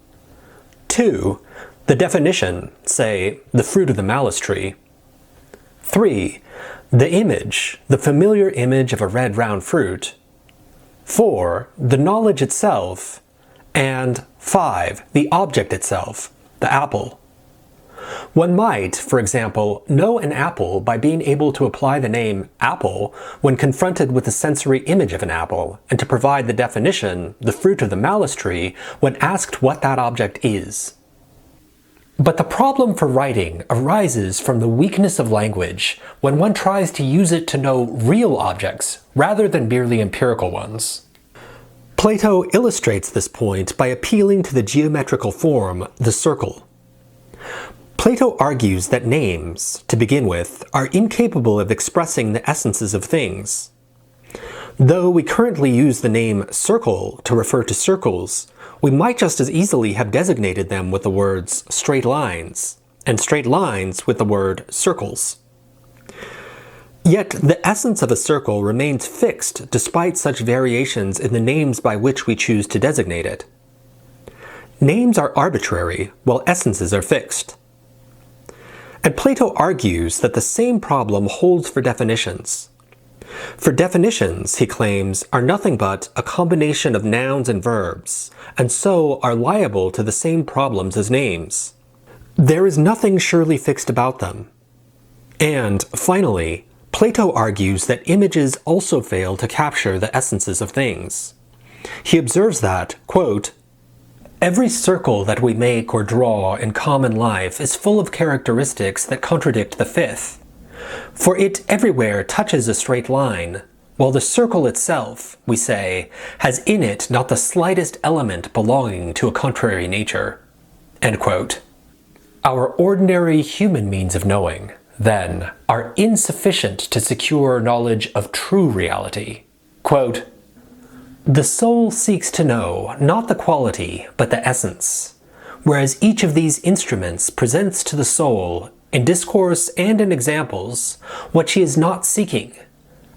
2. The definition, say, the fruit of the malice tree. 3. The image, the familiar image of a red round fruit. 4. The knowledge itself. And 5. The object itself, the apple. One might, for example, know an apple by being able to apply the name apple when confronted with the sensory image of an apple, and to provide the definition, the fruit of the malice tree, when asked what that object is. But the problem for writing arises from the weakness of language when one tries to use it to know real objects rather than merely empirical ones. Plato illustrates this point by appealing to the geometrical form, the circle. Plato argues that names, to begin with, are incapable of expressing the essences of things. Though we currently use the name circle to refer to circles, we might just as easily have designated them with the words straight lines, and straight lines with the word circles. Yet the essence of a circle remains fixed despite such variations in the names by which we choose to designate it. Names are arbitrary, while essences are fixed. And Plato argues that the same problem holds for definitions. For definitions, he claims, are nothing but a combination of nouns and verbs, and so are liable to the same problems as names. There is nothing surely fixed about them. And, finally, Plato argues that images also fail to capture the essences of things. He observes that, quote, "Every circle that we make or draw in common life is full of characteristics that contradict the 5th. For it everywhere touches a straight line, while the circle itself, we say, has in it not the slightest element belonging to a contrary nature." End quote. Our ordinary human means of knowing, then, are insufficient to secure knowledge of true reality. Quote, "The soul seeks to know not the quality, but the essence, whereas each of these instruments presents to the soul, in discourse and in examples, what she is not seeking,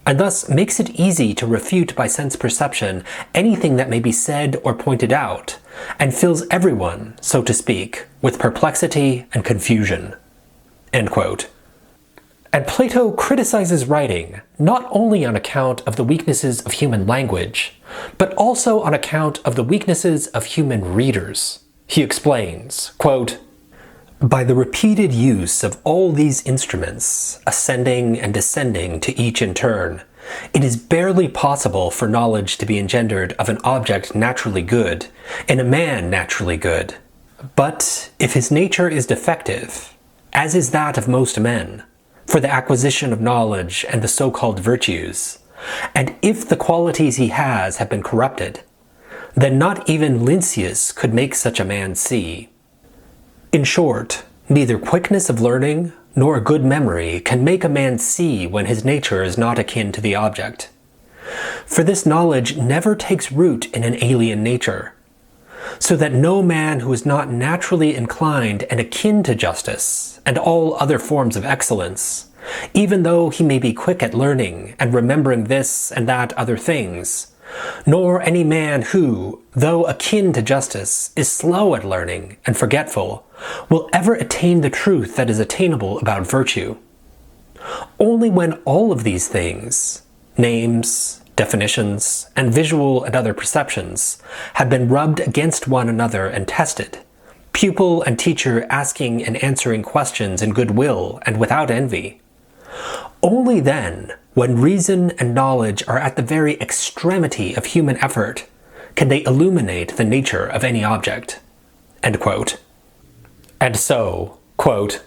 and thus makes it easy to refute by sense perception anything that may be said or pointed out, and fills everyone, so to speak, with perplexity and confusion." End quote. And Plato criticizes writing not only on account of the weaknesses of human language, but also on account of the weaknesses of human readers. He explains, quote, "By the repeated use of all these instruments, ascending and descending to each in turn, it is barely possible for knowledge to be engendered of an object naturally good, in a man naturally good. But if his nature is defective, as is that of most men, for the acquisition of knowledge and the so-called virtues, and if the qualities he has have been corrupted, then not even Lynceus could make such a man see. In short, neither quickness of learning nor a good memory can make a man see when his nature is not akin to the object. For this knowledge never takes root in an alien nature, so that no man who is not naturally inclined and akin to justice and all other forms of excellence, even though he may be quick at learning and remembering this and that other things, nor any man who, though akin to justice, is slow at learning and forgetful, will ever attain the truth that is attainable about virtue. Only when all of these things, names, definitions, and visual and other perceptions, have been rubbed against one another and tested, pupil and teacher asking and answering questions in goodwill and without envy, only then, when reason and knowledge are at the very extremity of human effort, can they illuminate the nature of any object." End quote. And so, quote,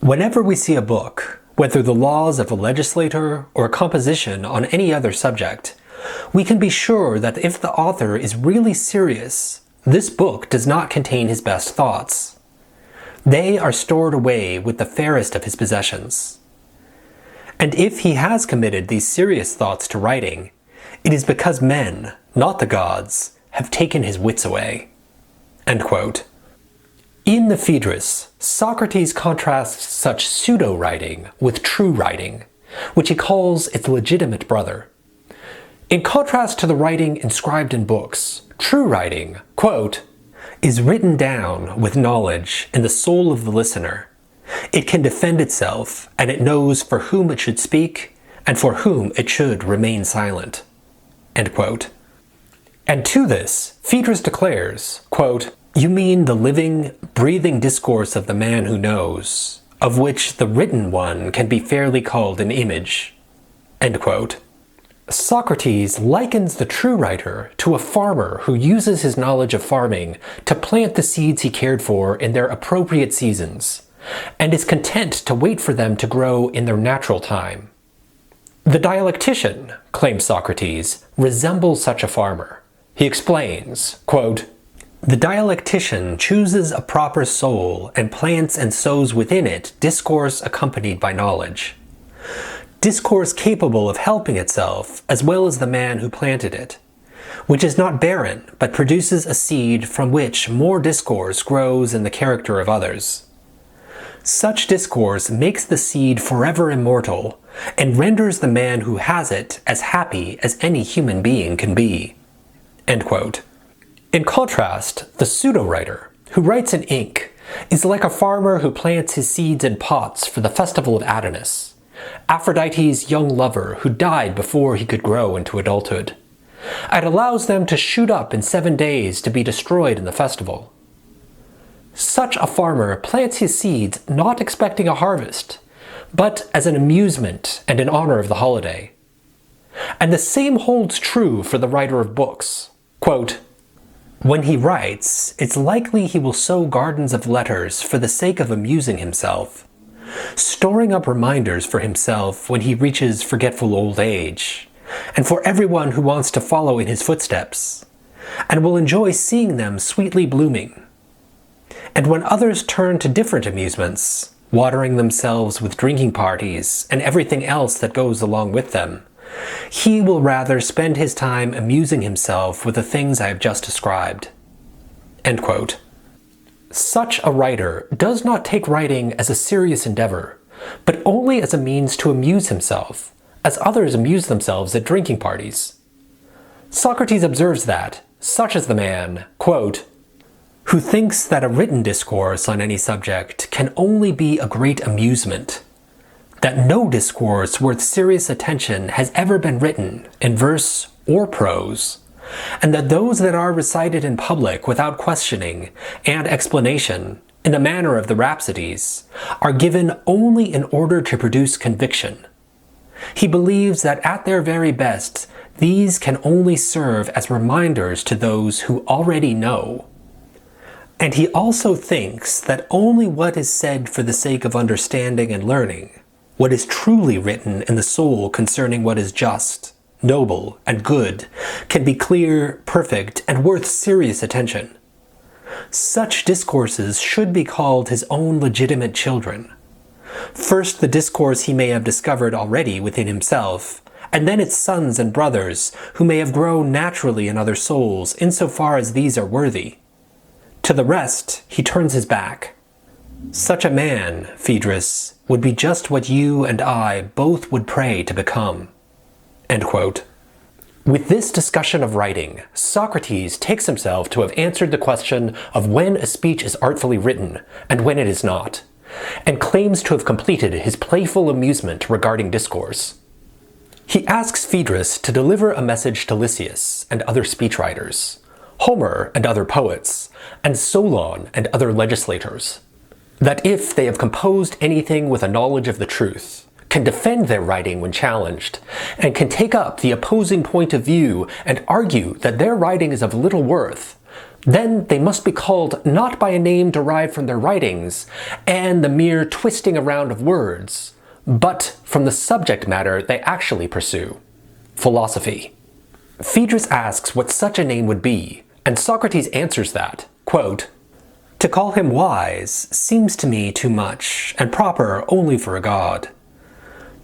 "Whenever we see a book, whether the laws of a legislator or a composition on any other subject, we can be sure that if the author is really serious, this book does not contain his best thoughts. They are stored away with the fairest of his possessions. And if he has committed these serious thoughts to writing, it is because men, not the gods, have taken his wits away." End quote. In the Phaedrus, Socrates contrasts such pseudo-writing with true writing, which he calls its legitimate brother. In contrast to the writing inscribed in books, true writing, quote, "is written down with knowledge in the soul of the listener. It can defend itself, and it knows for whom it should speak, and for whom it should remain silent." End quote. And to this, Phaedrus declares, quote, "You mean the living, breathing discourse of the man who knows, of which the written one can be fairly called an image." End quote. Socrates likens the true writer to a farmer who uses his knowledge of farming to plant the seeds he cared for in their appropriate seasons, and is content to wait for them to grow in their natural time. The dialectician, claims Socrates, resembles such a farmer. He explains, quote, "The dialectician chooses a proper soul and plants and sows within it discourse accompanied by knowledge. Discourse capable of helping itself as well as the man who planted it, which is not barren but produces a seed from which more discourse grows in the character of others. Such discourse makes the seed forever immortal and renders the man who has it as happy as any human being can be." End quote. In contrast, the pseudo-writer, who writes in ink, is like a farmer who plants his seeds in pots for the festival of Adonis, Aphrodite's young lover who died before he could grow into adulthood, and allows them to shoot up in 7 days to be destroyed in the festival. Such a farmer plants his seeds not expecting a harvest, but as an amusement and in honor of the holiday. And the same holds true for the writer of books. Quote, "When he writes, it's likely he will sow gardens of letters for the sake of amusing himself, storing up reminders for himself when he reaches forgetful old age, and for everyone who wants to follow in his footsteps, and will enjoy seeing them sweetly blooming. And when others turn to different amusements, watering themselves with drinking parties and everything else that goes along with them, he will rather spend his time amusing himself with the things I have just described." End quote. Such a writer does not take writing as a serious endeavor, but only as a means to amuse himself, as others amuse themselves at drinking parties. Socrates observes that, such is the man, quote, "who thinks that a written discourse on any subject can only be a great amusement, that no discourse worth serious attention has ever been written in verse or prose, and that those that are recited in public without questioning and explanation, in the manner of the Rhapsodies, are given only in order to produce conviction. He believes that at their very best, these can only serve as reminders to those who already know. And he also thinks that only what is said for the sake of understanding and learning, what is truly written in the soul concerning what is just, noble, and good, can be clear, perfect, and worth serious attention. Such discourses should be called his own legitimate children. First the discourse he may have discovered already within himself, and then its sons and brothers, who may have grown naturally in other souls, insofar as these are worthy. To the rest he turns his back. Such a man, Phaedrus, would be just what you and I both would pray to become." End quote. With this discussion of writing, Socrates takes himself to have answered the question of when a speech is artfully written and when it is not, and claims to have completed his playful amusement regarding discourse. He asks Phaedrus to deliver a message to Lysias and other speechwriters, Homer and other poets, and Solon and other legislators, that if they have composed anything with a knowledge of the truth, can defend their writing when challenged, and can take up the opposing point of view and argue that their writing is of little worth, then they must be called not by a name derived from their writings and the mere twisting around of words, but from the subject matter they actually pursue, philosophy. Phaedrus asks what such a name would be, and Socrates answers that, quote, "To call him wise seems to me too much, and proper only for a god.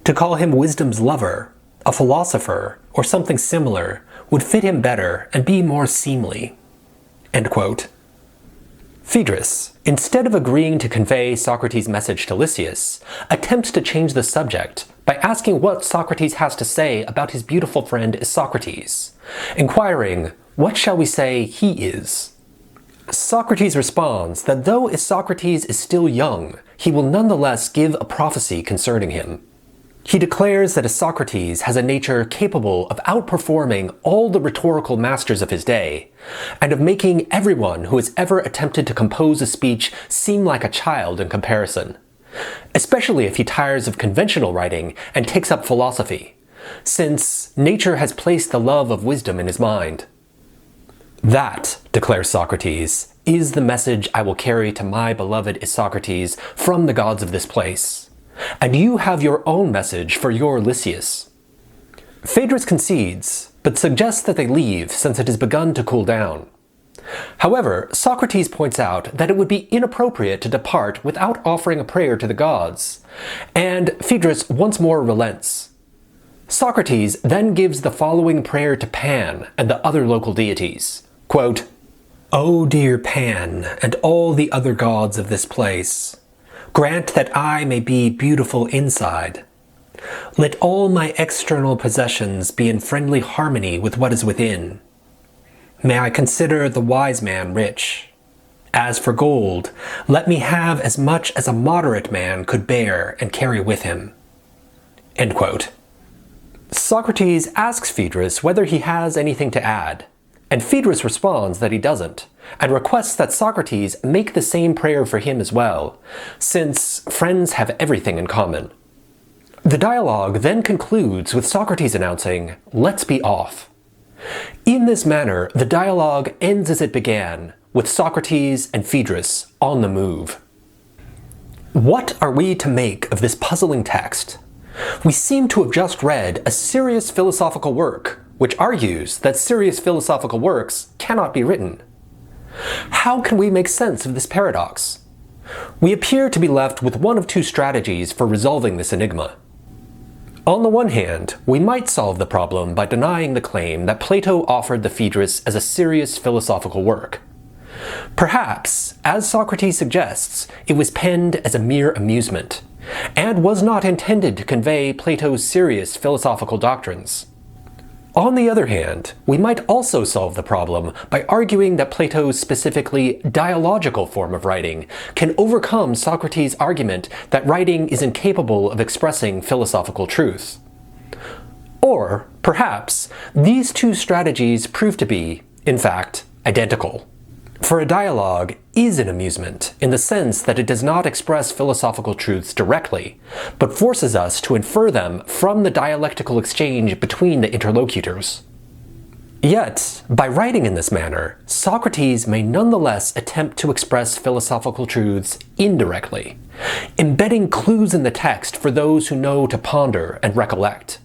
To call him wisdom's lover, a philosopher, or something similar would fit him better and be more seemly." End quote. Phaedrus, instead of agreeing to convey Socrates' message to Lysias, attempts to change the subject by asking what Socrates has to say about his beautiful friend Isocrates, inquiring, "What shall we say he is?" Socrates responds that though Isocrates is still young, he will nonetheless give a prophecy concerning him. He declares that Isocrates has a nature capable of outperforming all the rhetorical masters of his day, and of making everyone who has ever attempted to compose a speech seem like a child in comparison, especially if he tires of conventional writing and takes up philosophy, since nature has placed the love of wisdom in his mind. "That," declares Socrates, "is the message I will carry to my beloved Isocrates from the gods of this place. And you have your own message for your Lysias." Phaedrus concedes, but suggests that they leave since it has begun to cool down. However, Socrates points out that it would be inappropriate to depart without offering a prayer to the gods, and Phaedrus once more relents. Socrates then gives the following prayer to Pan and the other local deities, quote, "O dear Pan, and all the other gods of this place, grant that I may be beautiful inside. Let all my external possessions be in friendly harmony with what is within. May I consider the wise man rich. As for gold, let me have as much as a moderate man could bear and carry with him." End quote. Socrates asks Phaedrus whether he has anything to add, and Phaedrus responds that he doesn't, and requests that Socrates make the same prayer for him as well, since friends have everything in common. The dialogue then concludes with Socrates announcing, "Let's be off." In this manner, the dialogue ends as it began, with Socrates and Phaedrus on the move. What are we to make of this puzzling text? We seem to have just read a serious philosophical work, which argues that serious philosophical works cannot be written. How can we make sense of this paradox? We appear to be left with one of two strategies for resolving this enigma. On the one hand, we might solve the problem by denying the claim that Plato offered the Phaedrus as a serious philosophical work. Perhaps, as Socrates suggests, it was penned as a mere amusement, and was not intended to convey Plato's serious philosophical doctrines. On the other hand, we might also solve the problem by arguing that Plato's specifically dialogical form of writing can overcome Socrates' argument that writing is incapable of expressing philosophical truth. Or, perhaps, these two strategies prove to be, in fact, identical. For a dialogue is an amusement in the sense that it does not express philosophical truths directly, but forces us to infer them from the dialectical exchange between the interlocutors. Yet, by writing in this manner, Socrates may nonetheless attempt to express philosophical truths indirectly, embedding clues in the text for those who know to ponder and recollect.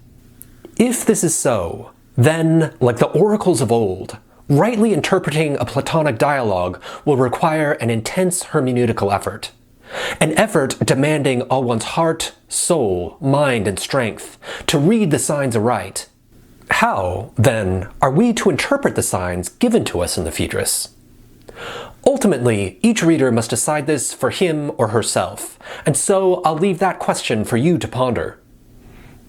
If this is so, then, like the oracles of old, rightly interpreting a Platonic dialogue will require an intense hermeneutical effort. An effort demanding all one's heart, soul, mind, and strength to read the signs aright. How, then, are we to interpret the signs given to us in the Phaedrus? Ultimately, each reader must decide this for him or herself, and so I'll leave that question for you to ponder.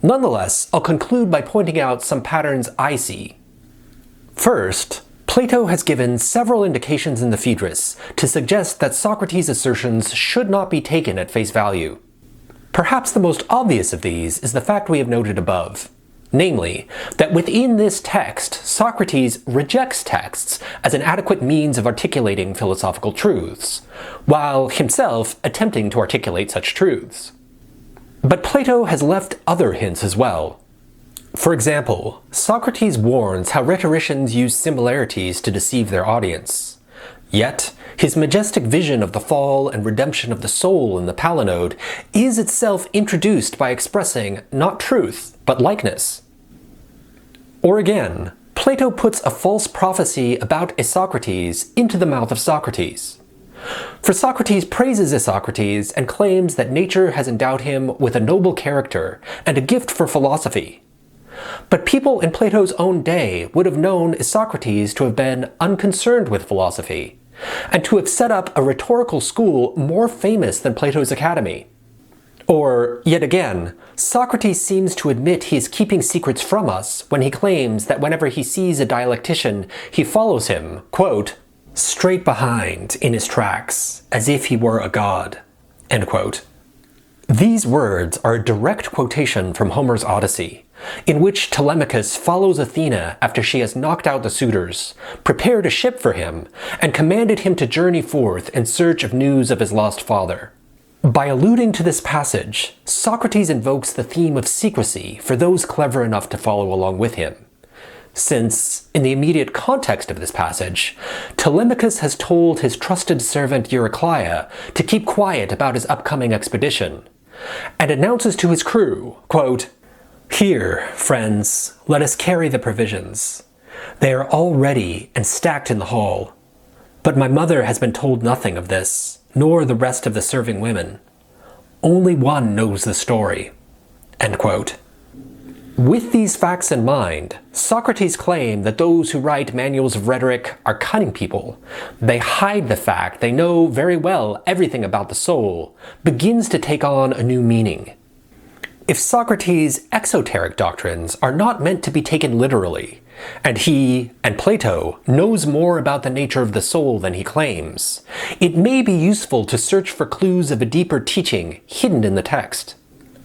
Nonetheless, I'll conclude by pointing out some patterns I see. First, Plato has given several indications in the Phaedrus to suggest that Socrates' assertions should not be taken at face value. Perhaps the most obvious of these is the fact we have noted above, namely, that within this text, Socrates rejects texts as an adequate means of articulating philosophical truths, while himself attempting to articulate such truths. But Plato has left other hints as well. For example, Socrates warns how rhetoricians use similarities to deceive their audience. Yet, his majestic vision of the fall and redemption of the soul in the Palinode is itself introduced by expressing not truth, but likeness. Or again, Plato puts a false prophecy about Isocrates into the mouth of Socrates. For Socrates praises Isocrates and claims that nature has endowed him with a noble character and a gift for philosophy. But people in Plato's own day would have known Isocrates to have been unconcerned with philosophy, and to have set up a rhetorical school more famous than Plato's Academy. Or, yet again, Socrates seems to admit he is keeping secrets from us when he claims that whenever he sees a dialectician, he follows him, quote, straight behind in his tracks, as if he were a god, end quote. These words are a direct quotation from Homer's Odyssey, in which Telemachus follows Athena after she has knocked out the suitors, prepared a ship for him, and commanded him to journey forth in search of news of his lost father. By alluding to this passage, Socrates invokes the theme of secrecy for those clever enough to follow along with him. Since, in the immediate context of this passage, Telemachus has told his trusted servant Eurycleia to keep quiet about his upcoming expedition, and announces to his crew, quote, here, friends, let us carry the provisions. They are all ready and stacked in the hall. But my mother has been told nothing of this, nor the rest of the serving women. Only one knows the story. End quote. With these facts in mind, Socrates' claim that those who write manuals of rhetoric are cunning people, they hide the fact they know very well everything about the soul, begins to take on a new meaning. If Socrates' exoteric doctrines are not meant to be taken literally, and he, and Plato, knows more about the nature of the soul than he claims, it may be useful to search for clues of a deeper teaching hidden in the text.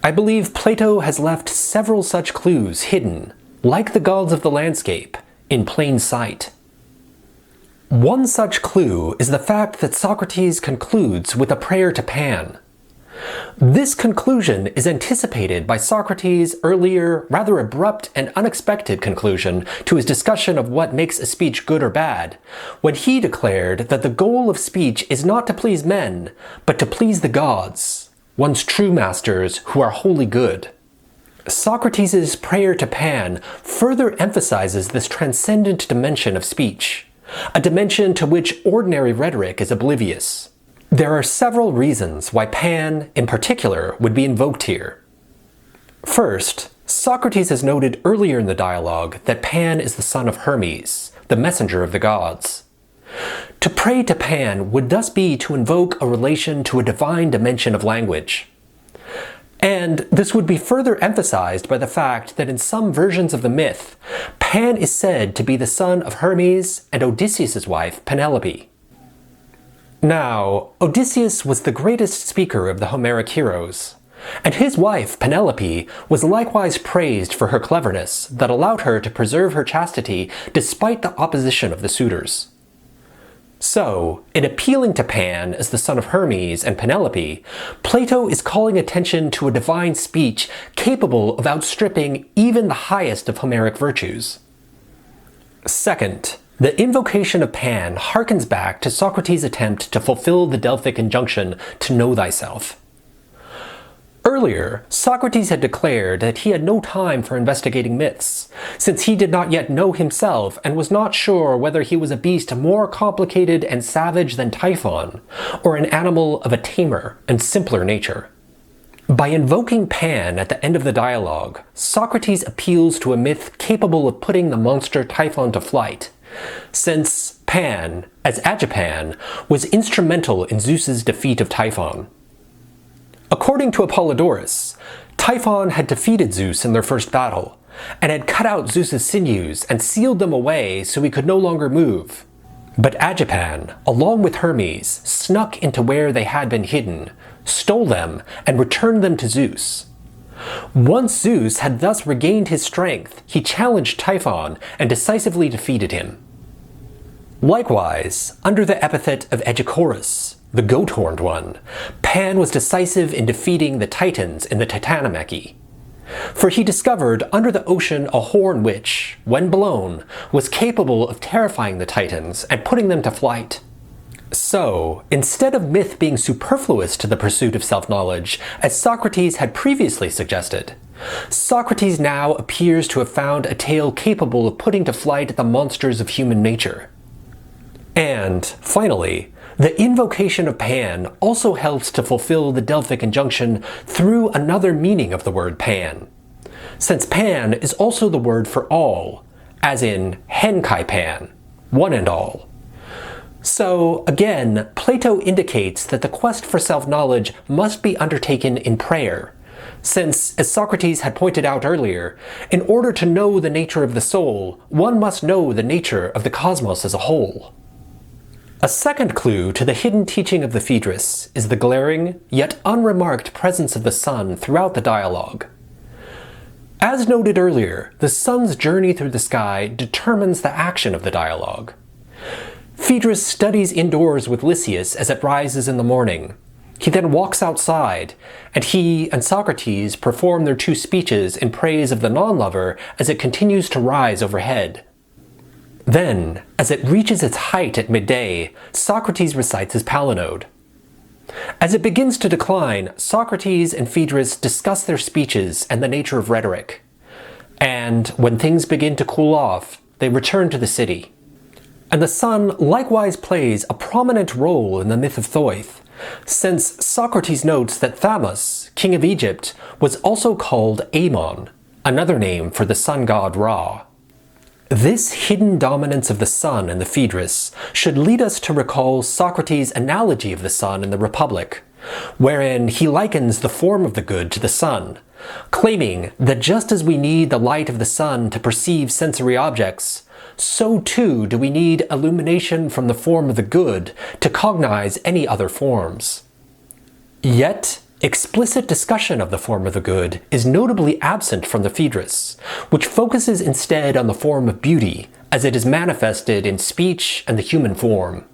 I believe Plato has left several such clues hidden, like the gods of the landscape, in plain sight. One such clue is the fact that Socrates concludes with a prayer to Pan. This conclusion is anticipated by Socrates' earlier, rather abrupt and unexpected conclusion to his discussion of what makes a speech good or bad, when he declared that the goal of speech is not to please men, but to please the gods, one's true masters who are wholly good. Socrates' prayer to Pan further emphasizes this transcendent dimension of speech, a dimension to which ordinary rhetoric is oblivious. There are several reasons why Pan, in particular, would be invoked here. First, Socrates has noted earlier in the dialogue that Pan is the son of Hermes, the messenger of the gods. To pray to Pan would thus be to invoke a relation to a divine dimension of language. And this would be further emphasized by the fact that in some versions of the myth, Pan is said to be the son of Hermes and Odysseus' wife, Penelope. Now, Odysseus was the greatest speaker of the Homeric heroes, and his wife, Penelope, was likewise praised for her cleverness that allowed her to preserve her chastity despite the opposition of the suitors. So, in appealing to Pan as the son of Hermes and Penelope, Plato is calling attention to a divine speech capable of outstripping even the highest of Homeric virtues. Second, the invocation of Pan harkens back to Socrates' attempt to fulfill the Delphic injunction to know thyself. Earlier, Socrates had declared that he had no time for investigating myths, since he did not yet know himself and was not sure whether he was a beast more complicated and savage than Typhon, or an animal of a tamer and simpler nature. By invoking Pan at the end of the dialogue, Socrates appeals to a myth capable of putting the monster Typhon to flight, since Pan, as Agipan, was instrumental in Zeus's defeat of Typhon. According to Apollodorus, Typhon had defeated Zeus in their first battle, and had cut out Zeus's sinews and sealed them away so he could no longer move. But Agipan, along with Hermes, snuck into where they had been hidden, stole them, and returned them to Zeus. Once Zeus had thus regained his strength, he challenged Typhon and decisively defeated him. Likewise, under the epithet of Egicorus, the goat-horned one, Pan was decisive in defeating the Titans in the Titanomachy. For he discovered under the ocean a horn which, when blown, was capable of terrifying the Titans and putting them to flight. So, instead of myth being superfluous to the pursuit of self-knowledge, as Socrates had previously suggested, Socrates now appears to have found a tale capable of putting to flight the monsters of human nature. And, finally, the invocation of Pan also helps to fulfill the Delphic injunction through another meaning of the word Pan, since Pan is also the word for all, as in hen kai pan, one and all. So, again, Plato indicates that the quest for self-knowledge must be undertaken in prayer, since, as Socrates had pointed out earlier, in order to know the nature of the soul, one must know the nature of the cosmos as a whole. A second clue to the hidden teaching of the Phaedrus is the glaring, yet unremarked presence of the sun throughout the dialogue. As noted earlier, the sun's journey through the sky determines the action of the dialogue. Phaedrus studies indoors with Lysias as it rises in the morning. He then walks outside, and he and Socrates perform their two speeches in praise of the non-lover as it continues to rise overhead. Then, as it reaches its height at midday, Socrates recites his palinode. As it begins to decline, Socrates and Phaedrus discuss their speeches and the nature of rhetoric. And when things begin to cool off, they return to the city. And the sun likewise plays a prominent role in the myth of Thoth, since Socrates notes that Thamos, king of Egypt, was also called Amon, another name for the sun god Ra. This hidden dominance of the sun in the Phaedrus should lead us to recall Socrates' analogy of the sun in the Republic, wherein he likens the form of the good to the sun, claiming that just as we need the light of the sun to perceive sensory objects, so too do we need illumination from the form of the good to cognize any other forms. Yet, explicit discussion of the form of the good is notably absent from the Phaedrus, which focuses instead on the form of beauty, as it is manifested in speech and the human form.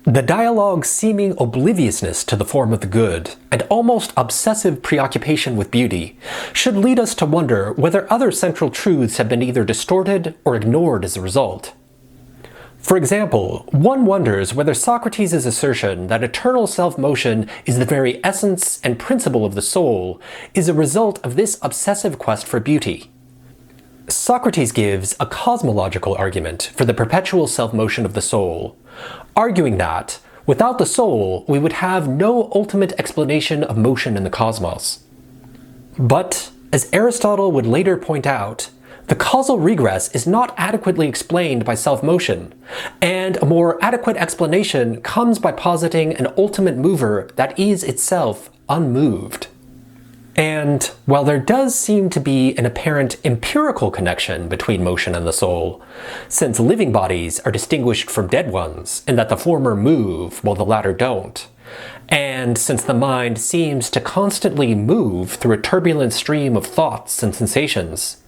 The dialogue's seeming obliviousness to the form of the good, and almost obsessive preoccupation with beauty, should lead us to wonder whether other central truths have been either distorted or ignored as a result. For example, one wonders whether Socrates' assertion that eternal self-motion is the very essence and principle of the soul is a result of this obsessive quest for beauty. Socrates gives a cosmological argument for the perpetual self-motion of the soul, arguing that, without the soul, we would have no ultimate explanation of motion in the cosmos. But, as Aristotle would later point out, the causal regress is not adequately explained by self-motion, and a more adequate explanation comes by positing an ultimate mover that is itself unmoved. And while there does seem to be an apparent empirical connection between motion and the soul, since living bodies are distinguished from dead ones in that the former move while the latter don't, and since the mind seems to constantly move through a turbulent stream of thoughts and sensations,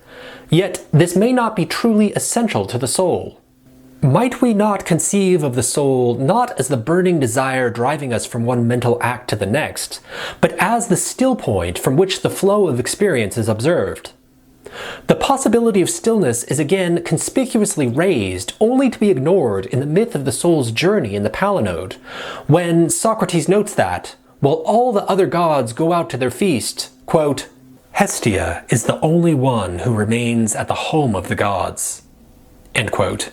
yet this may not be truly essential to the soul. Might we not conceive of the soul not as the burning desire driving us from one mental act to the next, but as the still point from which the flow of experience is observed? The possibility of stillness is again conspicuously raised only to be ignored in the myth of the soul's journey in the Palinode, when Socrates notes that, while all the other gods go out to their feast, quote, Hestia is the only one who remains at the home of the gods. End quote.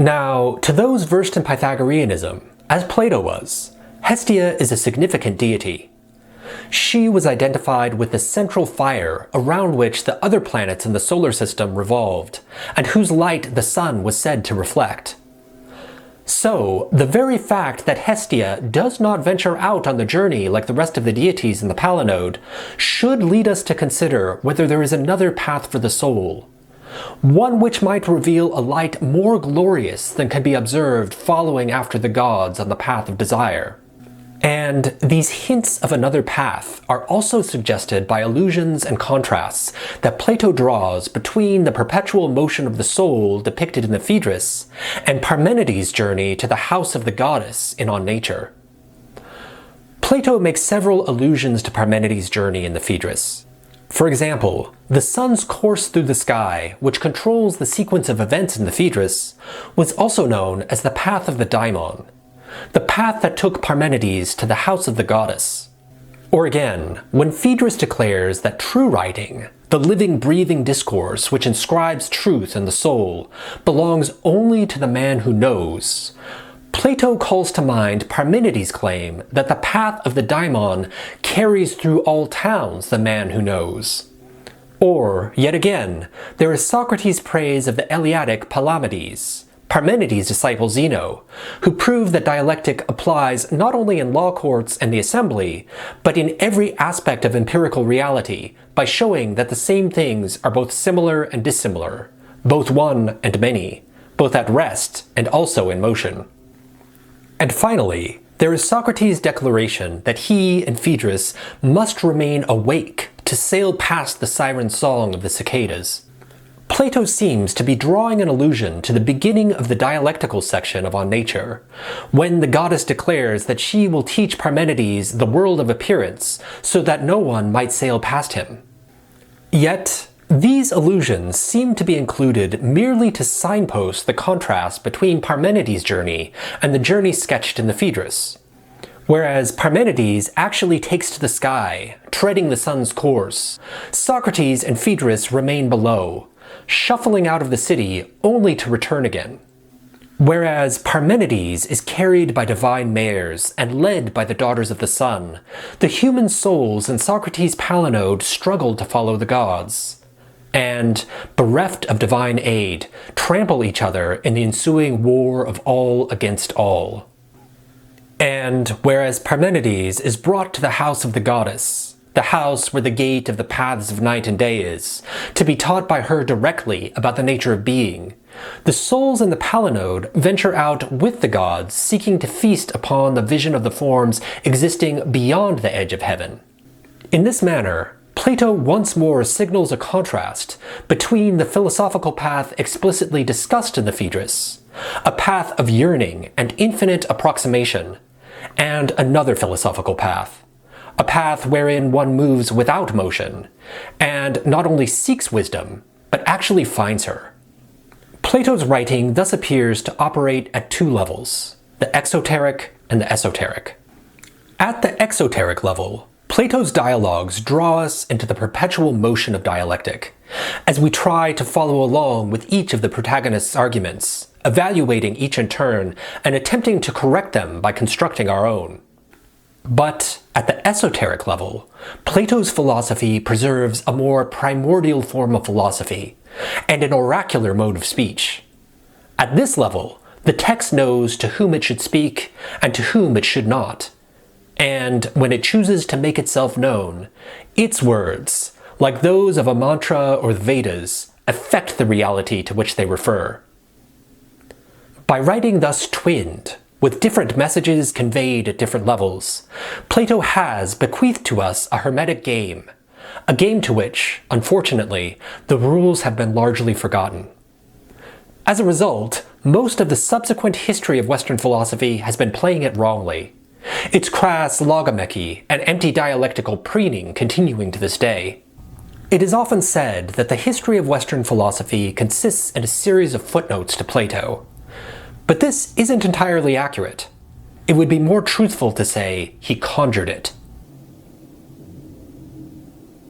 Now, to those versed in Pythagoreanism, as Plato was, Hestia is a significant deity. She was identified with the central fire around which the other planets in the solar system revolved, and whose light the sun was said to reflect. So, the very fact that Hestia does not venture out on the journey like the rest of the deities in the Palinode should lead us to consider whether there is another path for the soul, one which might reveal a light more glorious than can be observed following after the gods on the path of desire. And these hints of another path are also suggested by allusions and contrasts that Plato draws between the perpetual motion of the soul depicted in the Phaedrus and Parmenides' journey to the house of the goddess in On Nature. Plato makes several allusions to Parmenides' journey in the Phaedrus. For example, the sun's course through the sky, which controls the sequence of events in the Phaedrus, was also known as the path of the daimon, the path that took Parmenides to the house of the goddess. Or again, when Phaedrus declares that true writing, the living, breathing discourse which inscribes truth in the soul, belongs only to the man who knows, Plato calls to mind Parmenides' claim that the path of the daimon carries through all towns the man who knows. Or, yet again, there is Socrates' praise of the Eleatic Palamedes, Parmenides' disciple Zeno, who proved that dialectic applies not only in law courts and the assembly, but in every aspect of empirical reality, by showing that the same things are both similar and dissimilar, both one and many, both at rest and also in motion. And finally, there is Socrates' declaration that he and Phaedrus must remain awake to sail past the siren song of the cicadas. Plato seems to be drawing an allusion to the beginning of the dialectical section of On Nature, when the goddess declares that she will teach Parmenides the world of appearance so that no one might sail past him. Yet, these allusions seem to be included merely to signpost the contrast between Parmenides' journey and the journey sketched in the Phaedrus. Whereas Parmenides actually takes to the sky, treading the sun's course, Socrates and Phaedrus remain below, shuffling out of the city only to return again. Whereas Parmenides is carried by divine mares and led by the daughters of the sun, the human souls in Socrates' Palinode struggle to follow the gods, and, bereft of divine aid, trample each other in the ensuing war of all against all. And whereas Parmenides is brought to the house of the goddess, the house where the gate of the paths of night and day is, to be taught by her directly about the nature of being, the souls in the Palinode venture out with the gods, seeking to feast upon the vision of the forms existing beyond the edge of heaven. In this manner, Plato once more signals a contrast between the philosophical path explicitly discussed in the Phaedrus, a path of yearning and infinite approximation, and another philosophical path, a path wherein one moves without motion, and not only seeks wisdom, but actually finds her. Plato's writing thus appears to operate at two levels, the exoteric and the esoteric. At the exoteric level, Plato's dialogues draw us into the perpetual motion of dialectic, as we try to follow along with each of the protagonist's arguments, evaluating each in turn and attempting to correct them by constructing our own. But at the esoteric level, Plato's philosophy preserves a more primordial form of philosophy and an oracular mode of speech. At this level, the text knows to whom it should speak and to whom it should not. And when it chooses to make itself known, its words, like those of a mantra or the Vedas, affect the reality to which they refer. By writing thus twinned, with different messages conveyed at different levels, Plato has bequeathed to us a hermetic game, a game to which, unfortunately, the rules have been largely forgotten. As a result, most of the subsequent history of Western philosophy has been playing it wrongly, its crass logomachy and empty dialectical preening continuing to this day. It is often said that the history of Western philosophy consists in a series of footnotes to Plato. But this isn't entirely accurate. It would be more truthful to say he conjured it.